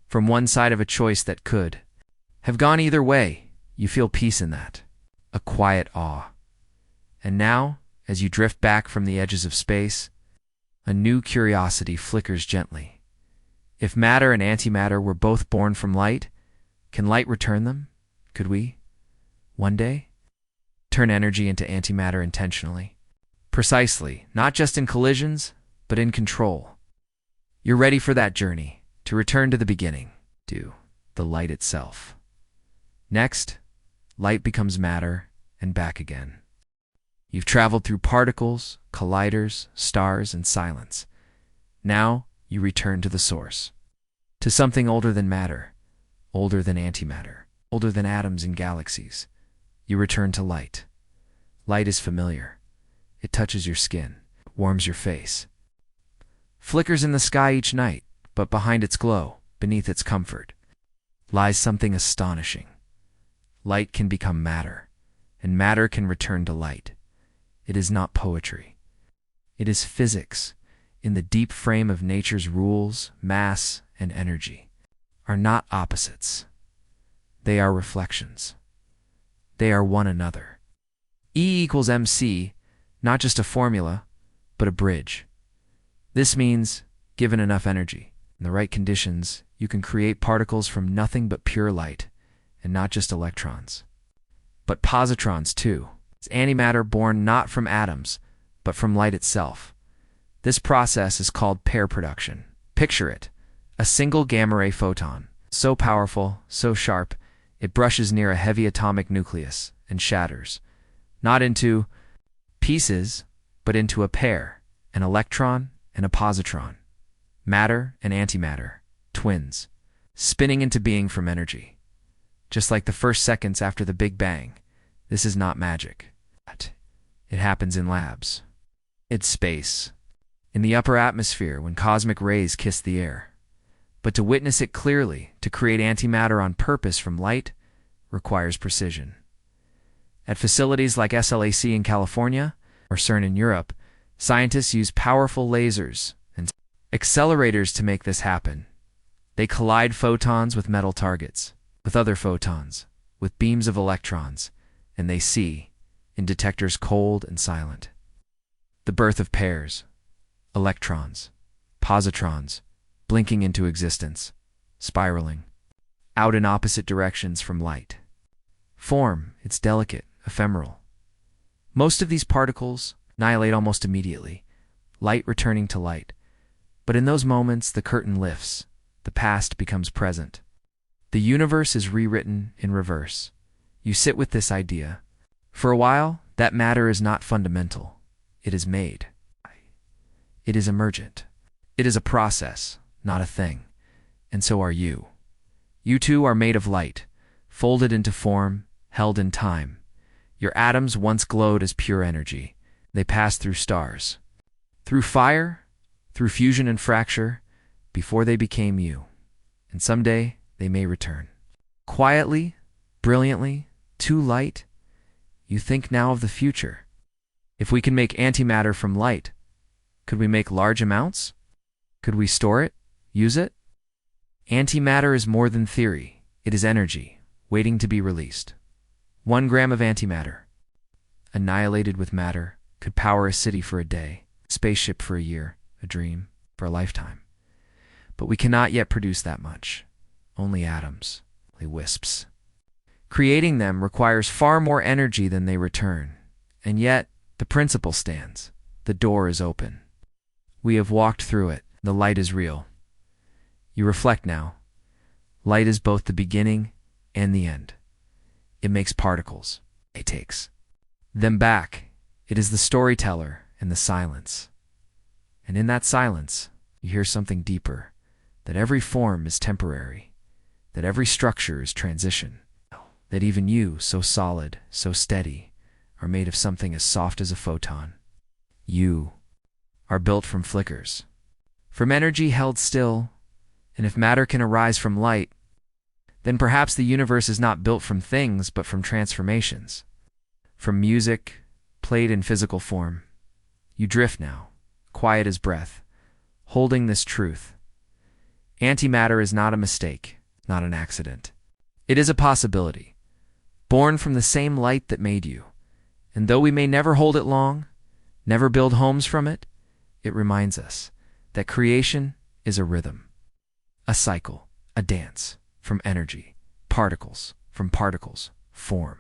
from one side of a choice that could have gone either way. You feel peace in that. A quiet awe. And now, as you drift back from the edges of space, a new curiosity flickers gently. If matter and antimatter were both born from light, can light return them? Could we, one day, turn energy into antimatter intentionally? Precisely, not just in collisions, but in control. You're ready for that journey, to return to the beginning, to the light itself. Next, light becomes matter, and back again. You've traveled through particles, colliders, stars, and silence. Now, you return to the source. To something older than matter, older than antimatter, older than atoms and galaxies. You return to light. Light is familiar. It touches your skin, warms your face. Flickers in the sky each night, but behind its glow, beneath its comfort, lies something astonishing. Light can become matter, and matter can return to light. It is not poetry. It is physics. In the deep frame of nature's rules, mass and energy are not opposites. They are reflections. They are one another. E equals mc, not just a formula, but a bridge. This means, given enough energy, in the right conditions, you can create particles from nothing but pure light. And not just electrons, but positrons too. It's antimatter born not from atoms, but from light itself. This process is called pair production. Picture it, a single gamma-ray photon, so powerful, so sharp, it brushes near a heavy atomic nucleus and shatters, not into pieces, but into a pair, an electron and a positron. Matter and antimatter, twins, spinning into being from energy. Just like the first seconds after the Big Bang, this is not magic. It happens in labs. It's space. In the upper atmosphere when cosmic rays kiss the air. But to witness it clearly, to create antimatter on purpose from light, requires precision. At facilities like SLAC in California or CERN in Europe, scientists use powerful lasers and accelerators to make this happen. They collide photons with metal targets, with other photons, with beams of electrons, and they see, in detectors cold and silent, the birth of pairs, electrons, positrons, blinking into existence, spiraling, out in opposite directions from light. Form, it's delicate, ephemeral. Most of these particles annihilate almost immediately, light returning to light. But in those moments, the curtain lifts, the past becomes present. The universe is rewritten in reverse. You sit with this idea. For a while, that matter is not fundamental. It is made. It is emergent. It is a process, not a thing. And so are you. You too are made of light, folded into form, held in time. Your atoms once glowed as pure energy. They passed through stars, through fire, through fusion and fracture, before they became you. And someday they may return. Quietly, brilliantly, too light, you think now of the future. If we can make antimatter from light, could we make large amounts? Could we store it, use it? Antimatter is more than theory. It is energy, waiting to be released. 1 gram of antimatter, annihilated with matter, could power a city for a day, a spaceship for a year, a dream for a lifetime. But we cannot yet produce that much. Only atoms, only wisps. Creating them requires far more energy than they return. And yet, the principle stands. The door is open. We have walked through it. The light is real. You reflect now. Light is both the beginning and the end. It makes particles. It takes them back. It is the storyteller in the silence. And in that silence, you hear something deeper, that every form is temporary, that every structure is transition, that even you, so solid, so steady, are made of something as soft as a photon. You are built from flickers, from energy held still, and if matter can arise from light, then perhaps the universe is not built from things but from transformations. From music, played in physical form. You drift now, quiet as breath, holding this truth. Antimatter is not a mistake, not an accident. It is a possibility, born from the same light that made you. And though we may never hold it long, never build homes from it, it reminds us that creation is a rhythm, a cycle, a dance, from energy, particles, from particles, form,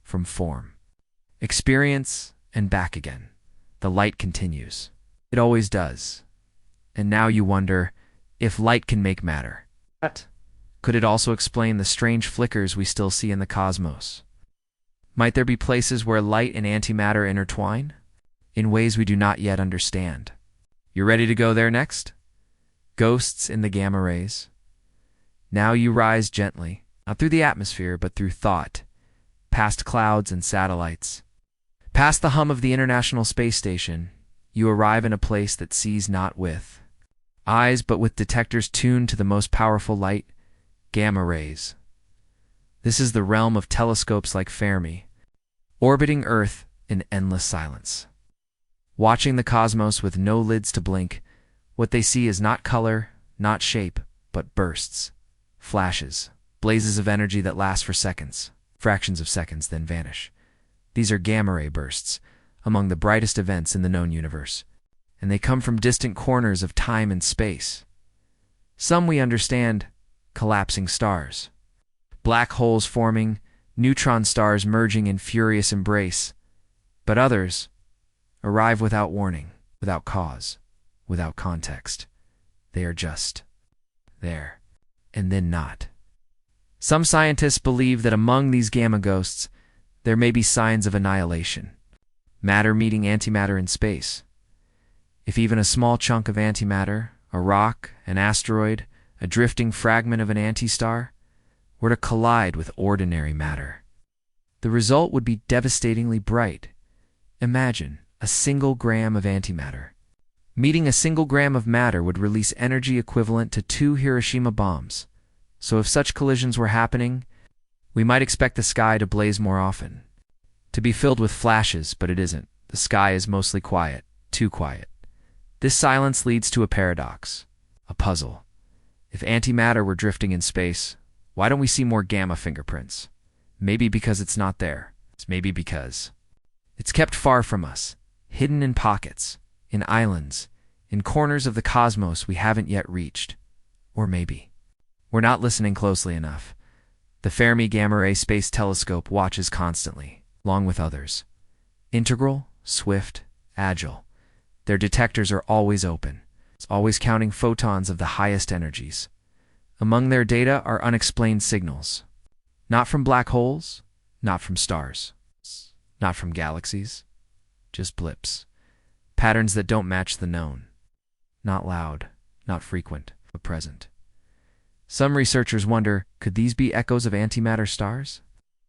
from form. Experience and back again. The light continues. It always does. And now you wonder if light can make matter. But could it also explain the strange flickers we still see in the cosmos? Might there be places where light and antimatter intertwine? In ways we do not yet understand. You ready to go there next? Ghosts in the gamma rays. Now you rise gently, not through the atmosphere, but through thought, past clouds and satellites. Past the hum of the International Space Station, you arrive in a place that sees not with eyes, but with detectors tuned to the most powerful light, gamma rays. This is the realm of telescopes like Fermi, orbiting Earth in endless silence. Watching the cosmos with no lids to blink, what they see is not color, not shape, but bursts, flashes, blazes of energy that last for seconds, fractions of seconds, then vanish. These are gamma ray bursts, among the brightest events in the known universe, and they come from distant corners of time and space. Some we understand, collapsing stars, black holes forming, neutron stars merging in furious embrace, but others arrive without warning, without cause, without context. They are just there, and then not. Some scientists believe that among these gamma ghosts, there may be signs of annihilation, matter meeting antimatter in space. If even a small chunk of antimatter, a rock, an asteroid, a drifting fragment of an anti-star, were to collide with ordinary matter, the result would be devastatingly bright. Imagine a single gram of antimatter. Meeting a single gram of matter would release energy equivalent to 2 Hiroshima bombs. So if such collisions were happening, we might expect the sky to blaze more often, to be filled with flashes, but it isn't. The sky is mostly quiet, too quiet. This silence leads to a paradox, a puzzle. If antimatter were drifting in space, why don't we see more gamma fingerprints? Maybe because it's not there. Maybe because it's kept far from us, hidden in pockets, in islands, in corners of the cosmos we haven't yet reached. Or maybe we're not listening closely enough. The Fermi Gamma Ray Space Telescope watches constantly, along with others. Integral, swift, agile. Their detectors are always open, always counting photons of the highest energies. Among their data are unexplained signals. Not from black holes, not from stars, not from galaxies, just blips. Patterns that don't match the known. Not loud, not frequent, but present. Some researchers wonder, could these be echoes of antimatter stars?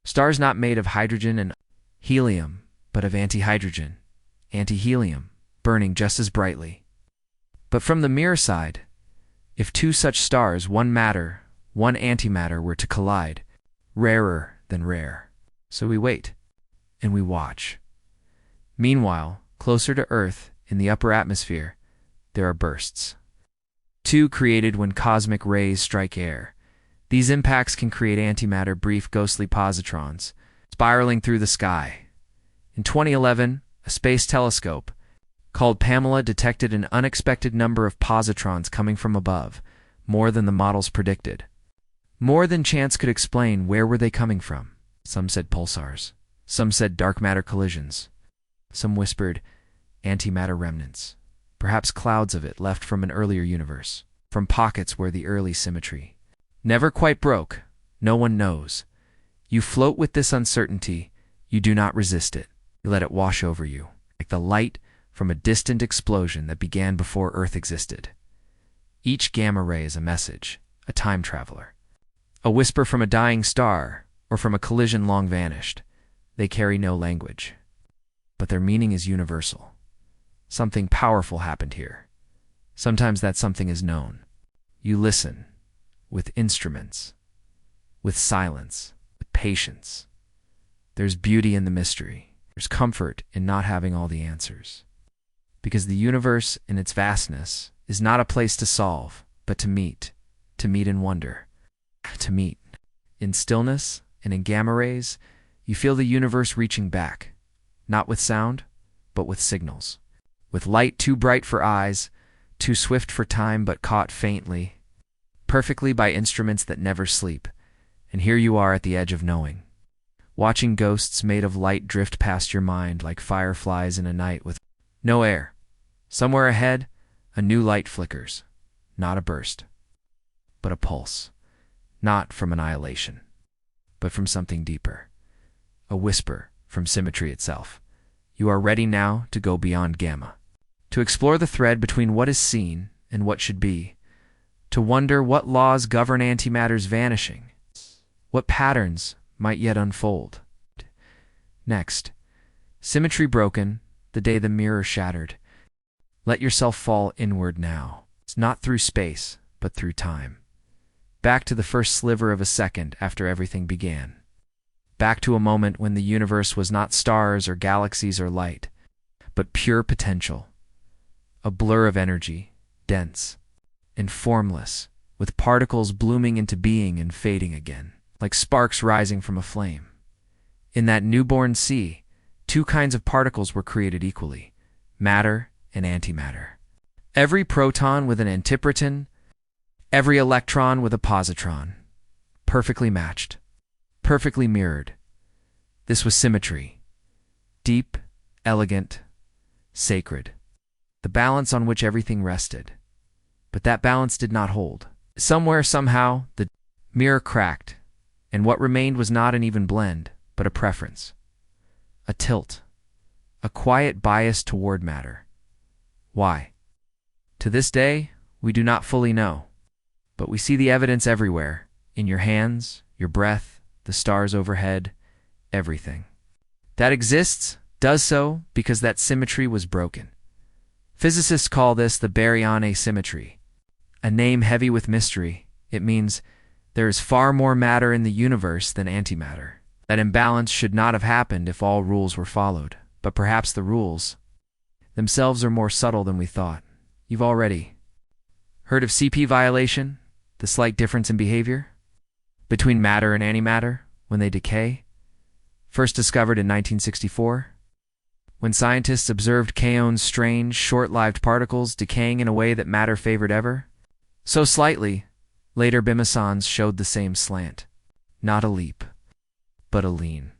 Stars not made of hydrogen and helium, but of antihydrogen, antihelium, burning just as brightly. But from the mirror side, if 2 such stars, one matter, one antimatter, were to collide, rarer than rare. So we wait, and we watch. Meanwhile, closer to Earth, in the upper atmosphere, there are bursts. 2 created when cosmic rays strike air. These impacts can create antimatter, brief ghostly positrons, spiraling through the sky. In 2011, a space telescope called Pamela detected an unexpected number of positrons coming from above, more than the models predicted. More than chance could explain. Where were they coming from? Some said pulsars. Some said dark matter collisions. Some whispered antimatter remnants. Perhaps clouds of it left from an earlier universe, from pockets where the early symmetry never quite broke. No one knows. You float with this uncertainty. You do not resist it. You let it wash over you, like the light from a distant explosion that began before Earth existed. Each gamma ray is a message, a time traveler. A whisper from a dying star, or from a collision long vanished. They carry no language, but their meaning is universal. Something powerful happened here. Sometimes that something is known. You listen, with instruments, with silence, with patience. There's beauty in the mystery. There's comfort in not having all the answers. Because the universe, in its vastness, is not a place to solve, but to meet in wonder. To meet. In stillness and in gamma rays, you feel the universe reaching back, not with sound, but with signals. With light too bright for eyes, too swift for time but caught faintly, perfectly by instruments that never sleep. And here you are at the edge of knowing, watching ghosts made of light drift past your mind like fireflies in a night with no air. Somewhere ahead, a new light flickers. Not a burst, but a pulse. Not from annihilation, but from something deeper. A whisper from symmetry itself. You are ready now to go beyond gamma, to explore the thread between what is seen and what should be, to wonder what laws govern antimatter's vanishing, what patterns might yet unfold. Next, symmetry broken, the day the mirror shattered. Let yourself fall inward now. It's not through space, but through time. Back to the first sliver of a second after everything began. Back to a moment when the universe was not stars or galaxies or light, but pure potential. A blur of energy, dense and formless, with particles blooming into being and fading again, like sparks rising from a flame. In that newborn sea, 2 kinds of particles were created equally, matter and antimatter. Every proton with an antiproton, every electron with a positron, perfectly matched, perfectly mirrored. This was symmetry, deep, elegant, sacred, the balance on which everything rested. But that balance did not hold. Somewhere, somehow, the mirror cracked, and what remained was not an even blend, but a preference, a tilt, a quiet bias toward matter. Why? To this day, We do not fully know, but we see the evidence everywhere, in your hands, your breath, the stars overhead, everything. That exists does so because that symmetry was broken. Physicists call this the baryon asymmetry, a name heavy with mystery. It means there is far more matter in the universe than antimatter. That imbalance should not have happened if all rules were followed, but perhaps the rules themselves are more subtle than we thought. You've already heard of CP violation, the slight difference in behavior between matter and antimatter when they decay, first discovered in 1964, when scientists observed kaon's strange, short-lived particles decaying in a way that matter favored ever. So slightly, later Bimasons showed the same slant. Not a leap, but a lean.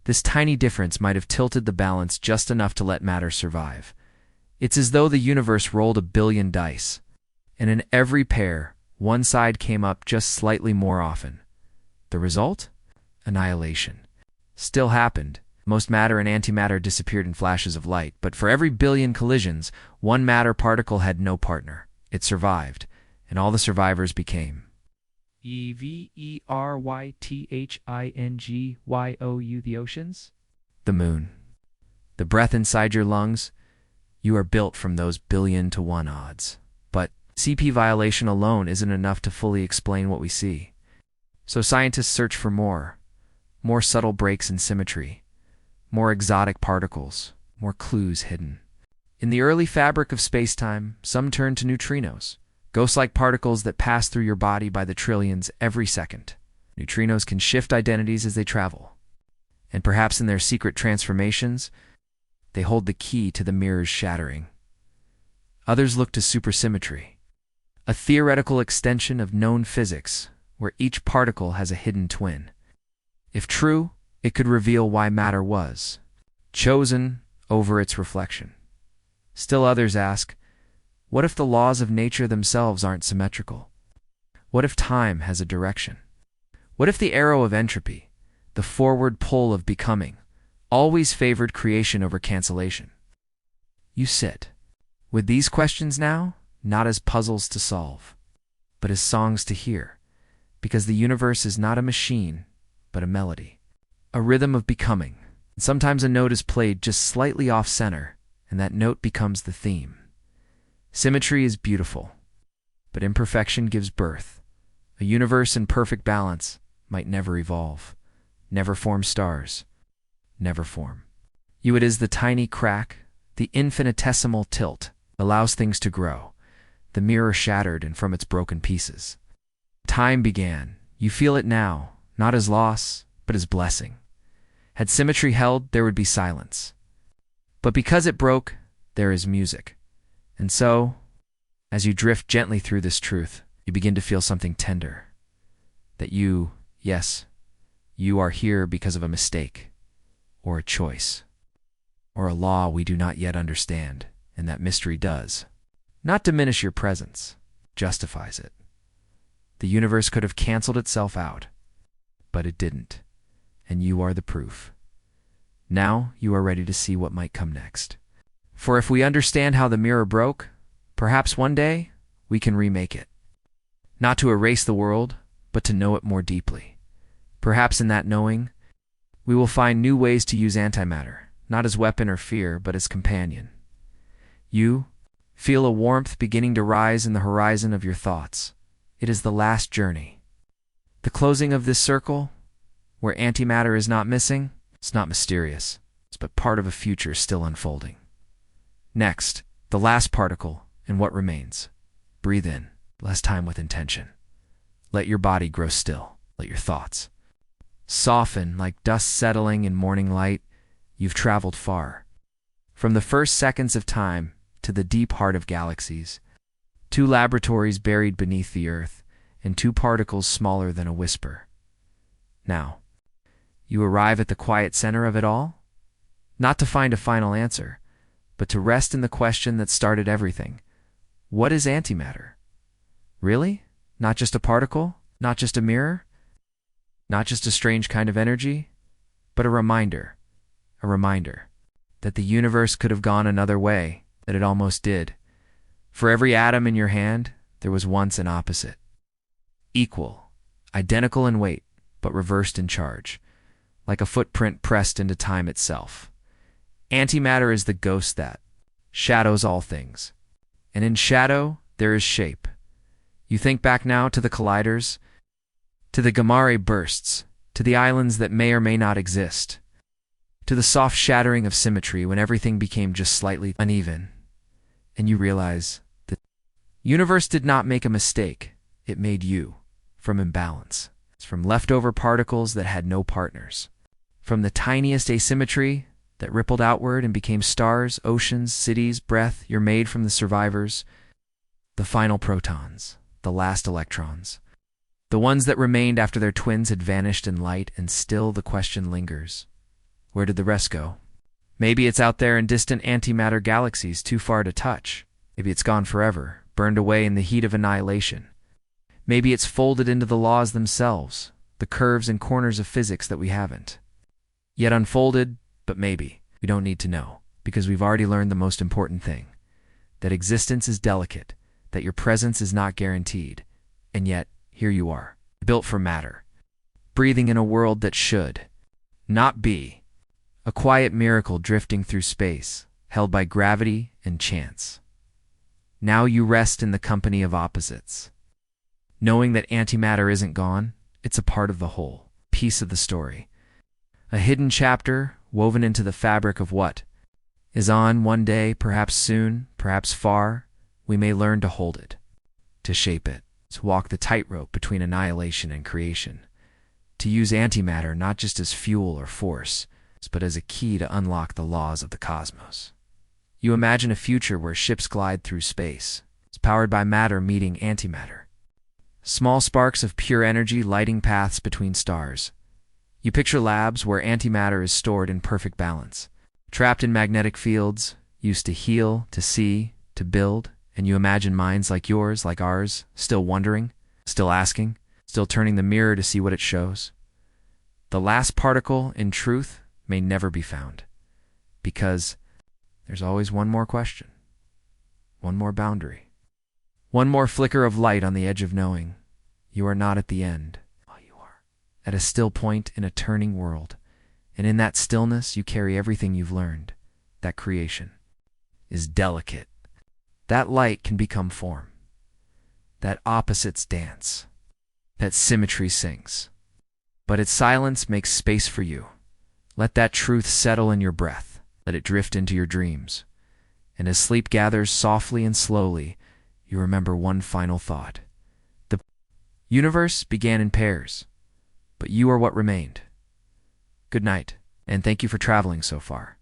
This tiny difference might have tilted the balance just enough to let matter survive. It's as though the universe rolled a billion dice, and in every pair, one side came up just slightly more often. The result? Annihilation. Still happened. Most matter and antimatter disappeared in flashes of light, but for every billion collisions, one matter particle had no partner. It survived, and all the survivors became Everythingyu, the oceans? The moon. The breath inside your lungs, you are built from those billion to one odds. But CP violation alone isn't enough to fully explain what we see. So scientists search for more subtle breaks in symmetry, more exotic particles, more clues hidden. In the early fabric of spacetime, some turn to neutrinos, ghost-like particles that pass through your body by the trillions every second. Neutrinos can shift identities as they travel, and perhaps in their secret transformations, they hold the key to the mirror's shattering. Others look to supersymmetry, a theoretical extension of known physics where each particle has a hidden twin. If true, it could reveal why matter was chosen over its reflection. Still others ask, what if the laws of nature themselves aren't symmetrical? What if time has a direction? What if the arrow of entropy, the forward pull of becoming, always favored creation over cancellation? You sit with these questions now, not as puzzles to solve, but as songs to hear, because the universe is not a machine, but a melody. A rhythm of becoming. Sometimes a note is played just slightly off-center, and that note becomes the theme. Symmetry is beautiful, but imperfection gives birth. A universe in perfect balance might never evolve, never form stars, never form. It is the tiny crack, the infinitesimal tilt, allows things to grow. The mirror shattered and from its broken pieces. Time began. You feel it now, not as loss, but as blessing. Had symmetry held, there would be silence. But because it broke, there is music. And so, as you drift gently through this truth, you begin to feel something tender. That you are here because of a mistake, or a choice, or a law we do not yet understand, and that mystery does not diminish your presence, justifies it. The universe could have canceled itself out, but it didn't. And you are the proof. Now you are ready to see what might come next. For if we understand how the mirror broke, perhaps one day we can remake it. Not to erase the world, but to know it more deeply. Perhaps in that knowing, we will find new ways to use antimatter, not as weapon or fear, but as companion. You feel a warmth beginning to rise in the horizon of your thoughts. It is the last journey. The closing of this circle, where antimatter is not missing, it's not mysterious, it's but part of a future still unfolding. Next, the last particle and what remains. Breathe in, less time with intention. Let your body grow still, let your thoughts soften like dust settling in morning light. You've traveled far. From the first seconds of time to the deep heart of galaxies, 2 laboratories buried beneath the earth, and 2 particles smaller than a whisper. Now, you arrive at the quiet center of it all, not to find a final answer, but to rest in the question that started everything. What is antimatter? Really? Not just a particle? Not just a mirror? Not just a strange kind of energy? But a reminder that the universe could have gone another way, that it almost did, For every atom in your hand, there was once an opposite. Equal, identical in weight, but reversed in charge, like a footprint pressed into time itself. Antimatter is the ghost that shadows all things. And in shadow, there is shape. You think back now to the colliders, to the gamma bursts, to the islands that may or may not exist, to the soft shattering of symmetry when everything became just slightly uneven. And you realize that the universe did not make a mistake. It made you from imbalance. It's from leftover particles that had no partners. From the tiniest asymmetry that rippled outward and became stars, oceans, cities, breath. You're made from the survivors, the final protons, the last electrons, the ones that remained after their twins had vanished in light, and still the question lingers. Where did the rest go? Maybe it's out there in distant antimatter galaxies too far to touch. Maybe it's gone forever, burned away in the heat of annihilation. Maybe it's folded into the laws themselves, the curves and corners of physics that we haven't yet unfolded. But maybe we don't need to know, because we've already learned the most important thing, that existence is delicate, that your presence is not guaranteed, and yet here you are, built for matter, breathing in a world that should not be, a quiet miracle drifting through space, held by gravity and chance. Now you rest in the company of opposites, knowing that antimatter isn't gone, it's a part of the whole, piece of the story, a hidden chapter woven into the fabric of what is on. One day, perhaps soon, perhaps far, we may learn to hold it, to shape it, to walk the tightrope between annihilation and creation, to use antimatter not just as fuel or force, but as a key to unlock the laws of the cosmos. You imagine a future where ships glide through space. It's powered by matter meeting antimatter. Small sparks of pure energy lighting paths between stars. You picture labs where antimatter is stored in perfect balance, trapped in magnetic fields, used to heal, to see, to build, and you imagine minds like yours, like ours, still wondering, still asking, still turning the mirror to see what it shows. The last particle, in truth, may never be found, because there's always one more question, one more boundary, one more flicker of light on the edge of knowing. You are not at the end. You are at a still point in a turning world, and in that stillness you carry everything you've learned. That creation is delicate. That light can become form. That opposites dance. That symmetry sings. But its silence makes space for you. Let that truth settle in your breath. Let it drift into your dreams. And as sleep gathers softly and slowly, you remember one final thought. The universe began in pairs, but you are what remained. Good night, and thank you for traveling so far.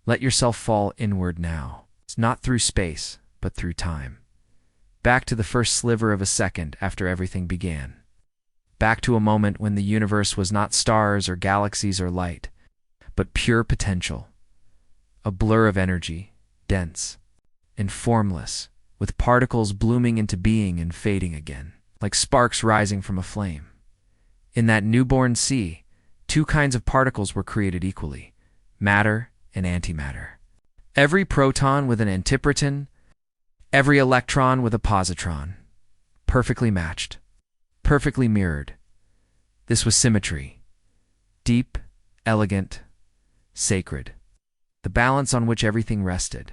Let yourself fall inward now. It's not through space, but through time. Back to the first sliver of a second after everything began. Back to a moment when the universe was not stars or galaxies or light, but pure potential. A blur of energy, dense and formless, with particles blooming into being and fading again, like sparks rising from a flame. In that newborn sea, two kinds of particles were created equally, matter and antimatter. Every proton with an antiproton, every electron with a positron, perfectly matched, perfectly mirrored. This was symmetry, deep, elegant, sacred, the balance on which everything rested.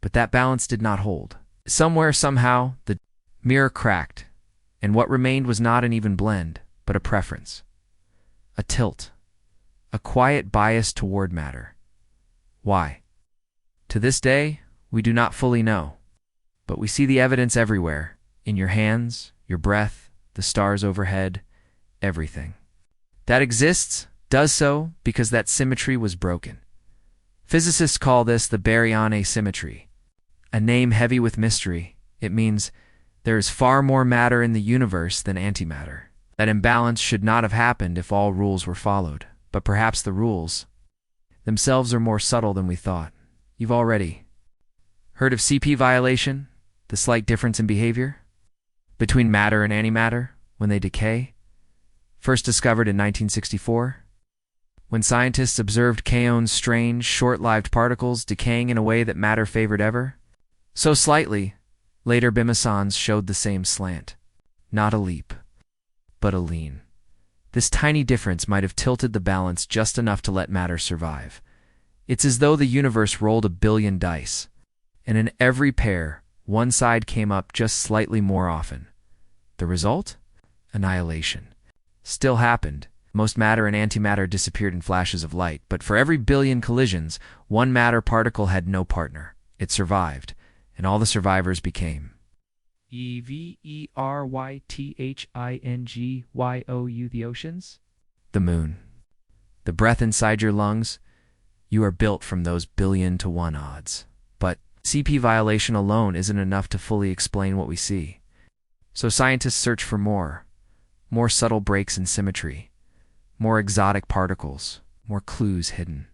But that balance did not hold. Somewhere, somehow, the mirror cracked, and what remained was not an even blend, but a preference, a tilt, a quiet bias toward matter. Why? To this day, we do not fully know, but we see the evidence everywhere, in your hands, your breath, the stars overhead, everything. That exists does so because that symmetry was broken. Physicists call this the baryon asymmetry, a name heavy with mystery. It means there is far more matter in the universe than antimatter. That imbalance should not have happened if all rules were followed, but perhaps the rules themselves are more subtle than we thought. You've already heard of CP violation, the slight difference in behavior between matter and antimatter when they decay, first discovered in 1964. When scientists observed kaon's strange, short-lived particles decaying in a way that matter favored ever, so slightly Later Bimasons showed the same slant. Not a leap, but a lean. This tiny difference might have tilted the balance just enough to let matter survive. It's as though the universe rolled a billion dice, and in every pair, one side came up just slightly more often. The result? Annihilation. Still happened. Most matter and antimatter disappeared in flashes of light, but for every billion collisions, one matter particle had no partner. It survived, and all the survivors became Everythingyu, the oceans? The moon. The breath inside your lungs? You are built from those 1,000,000,000 odds. But CP violation alone isn't enough to fully explain what we see. So scientists search for more subtle breaks in symmetry, more exotic particles, more clues hidden.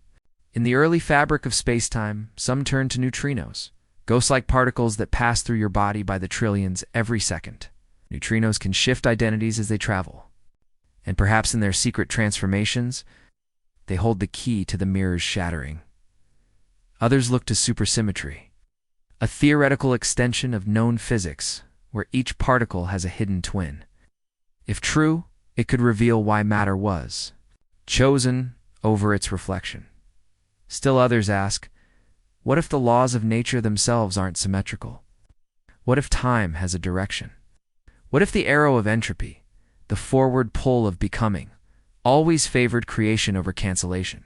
In the early fabric of space-time, some turned to neutrinos, ghost-like particles that pass through your body by the trillions every second. Neutrinos can shift identities as they travel, and perhaps in their secret transformations, they hold the key to the mirror's shattering. Others look to supersymmetry, a theoretical extension of known physics where each particle has a hidden twin. If true, it could reveal why matter was chosen over its reflection. Still others ask, what if the laws of nature themselves aren't symmetrical? What if time has a direction? What if the arrow of entropy, the forward pull of becoming, always favored creation over cancellation?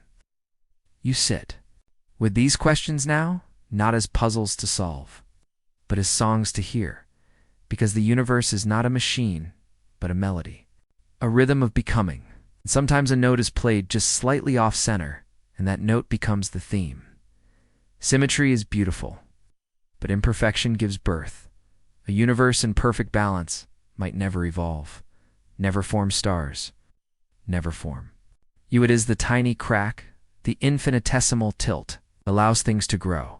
You sit with these questions now, not as puzzles to solve, but as songs to hear, because the universe is not a machine, but a melody, a rhythm of becoming. Sometimes a note is played just slightly off-center, and that note becomes the theme. Symmetry is beautiful, but imperfection gives birth. A universe in perfect balance might never evolve, never form stars, never form. It is the tiny crack, the infinitesimal tilt, allows things to grow,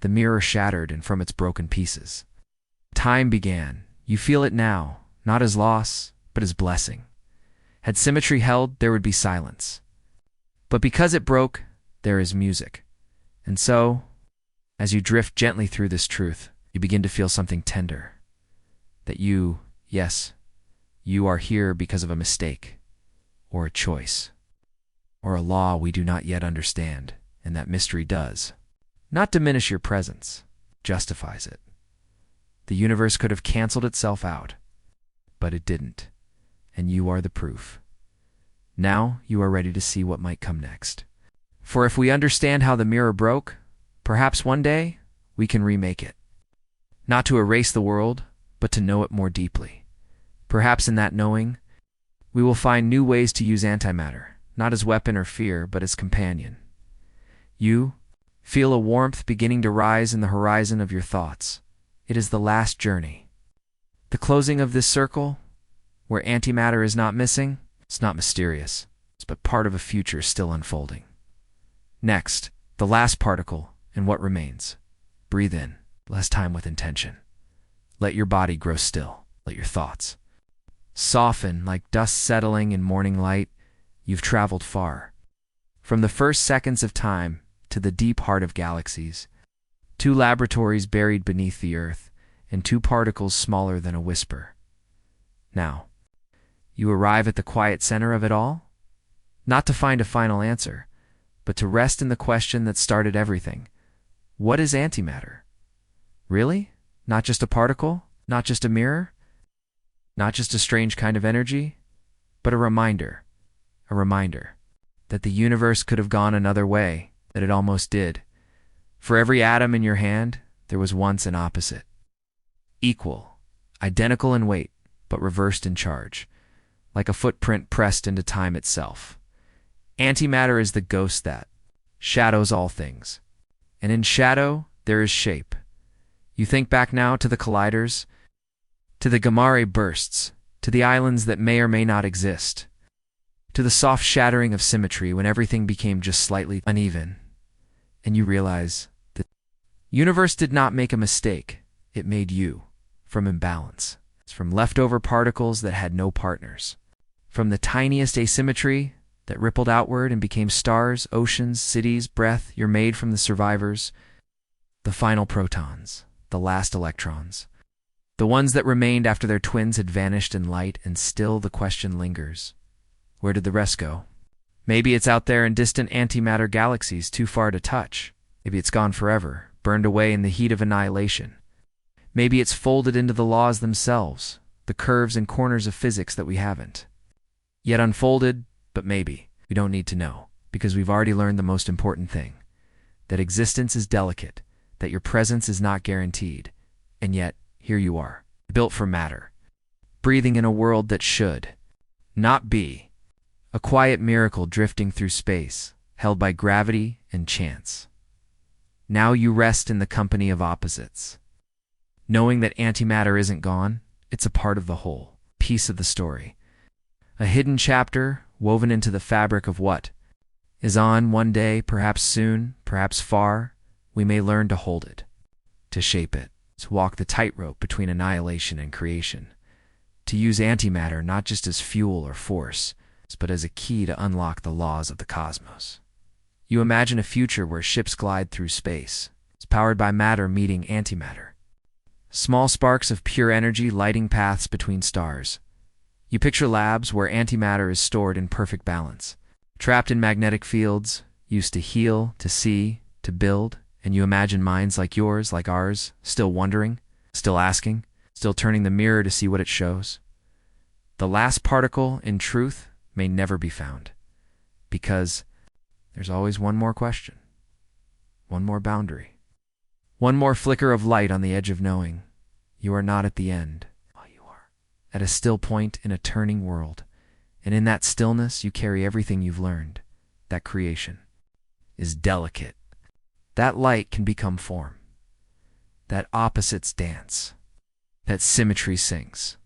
the mirror shattered and from its broken pieces. Time began. You feel it now, not as loss, but as blessing. Had symmetry held, there would be silence. But because it broke, there is music. And so, as you drift gently through this truth, you begin to feel something tender. That you, yes, you are here because of a mistake, or a choice, or a law we do not yet understand, and that mystery does not diminish your presence, justifies it. The universe could have canceled itself out, but it didn't, and you are the proof. Now you are ready to see what might come next. For if we understand how the mirror broke, perhaps one day we can remake it. Not to erase the world, but to know it more deeply. Perhaps in that knowing, we will find new ways to use antimatter, not as weapon or fear, but as companion. You feel a warmth beginning to rise in the horizon of your thoughts. It is the last journey. The closing of this circle, where antimatter is not missing, it's not mysterious, but part of a future still unfolding. Next, the last particle and what remains. Breathe in, less time with intention. Let your body grow still. Let your thoughts soften like dust settling in morning light. You've traveled far. From the first seconds of time to the deep heart of galaxies, 2 laboratories buried beneath the earth, and 2 particles smaller than a whisper. Now, you arrive at the quiet center of it all, not to find a final answer, but to rest in the question that started everything. What is antimatter? Really? Not just a particle? Not just a mirror? Not just a strange kind of energy? But a reminder that the universe could have gone another way, that it almost did. For every atom in your hand, there was once an opposite. Equal, identical in weight, but reversed in charge, like a footprint pressed into time itself. Antimatter is the ghost that shadows all things. And in shadow, there is shape. You think back now to the colliders, to the gamma bursts, to the islands that may or may not exist, to the soft shattering of symmetry when everything became just slightly uneven. And you realize that the universe did not make a mistake. It made you from imbalance. It's from leftover particles that had no partners. From the tiniest asymmetry that rippled outward and became stars, oceans, cities, breath. You're made from the survivors, the final protons, the last electrons, The ones that remained after their twins had vanished in light, and still the question lingers. Where did the rest go? Maybe it's out there in distant antimatter galaxies too far to touch. Maybe it's gone forever, burned away in the heat of annihilation. Maybe it's folded into the laws themselves, the curves and corners of physics that we haven't yet unfolded, but maybe. We don't need to know, because we've already learned the most important thing, that existence is delicate, that your presence is not guaranteed, and yet, here you are, built for matter, breathing in a world that should not be, a quiet miracle drifting through space, held by gravity and chance. Now you rest in the company of opposites, knowing that antimatter isn't gone, it's a part of the whole, piece of the story. A hidden chapter woven into the fabric of what is on one day, perhaps soon, perhaps far. We may learn to hold it, to shape it, to walk the tightrope between annihilation and creation, to use antimatter not just as fuel or force, but as a key to unlock the laws of the cosmos. You imagine a future where ships glide through space, powered by matter meeting antimatter. Small sparks of pure energy lighting paths between stars. You picture labs where antimatter is stored in perfect balance, trapped in magnetic fields, used to heal, to see, to build, and you imagine minds like yours, like ours, still wondering, still asking, still turning the mirror to see what it shows. The last particle, in truth, may never be found, because there's always one more question, one more boundary, one more flicker of light on the edge of knowing. You are not at the end. You are at a still point in a turning world, and in that stillness you carry everything you've learned. That creation is delicate. That light can become form. That opposites dance. That symmetry sings.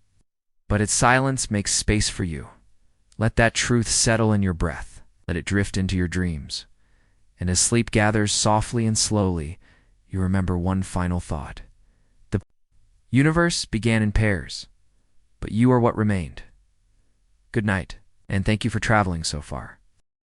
But its silence makes space for you. Let that truth settle in your breath. Let it drift into your dreams. And as sleep gathers softly and slowly, you remember one final thought. The universe began in pairs, but you are what remained. Good night, and thank you for traveling so far.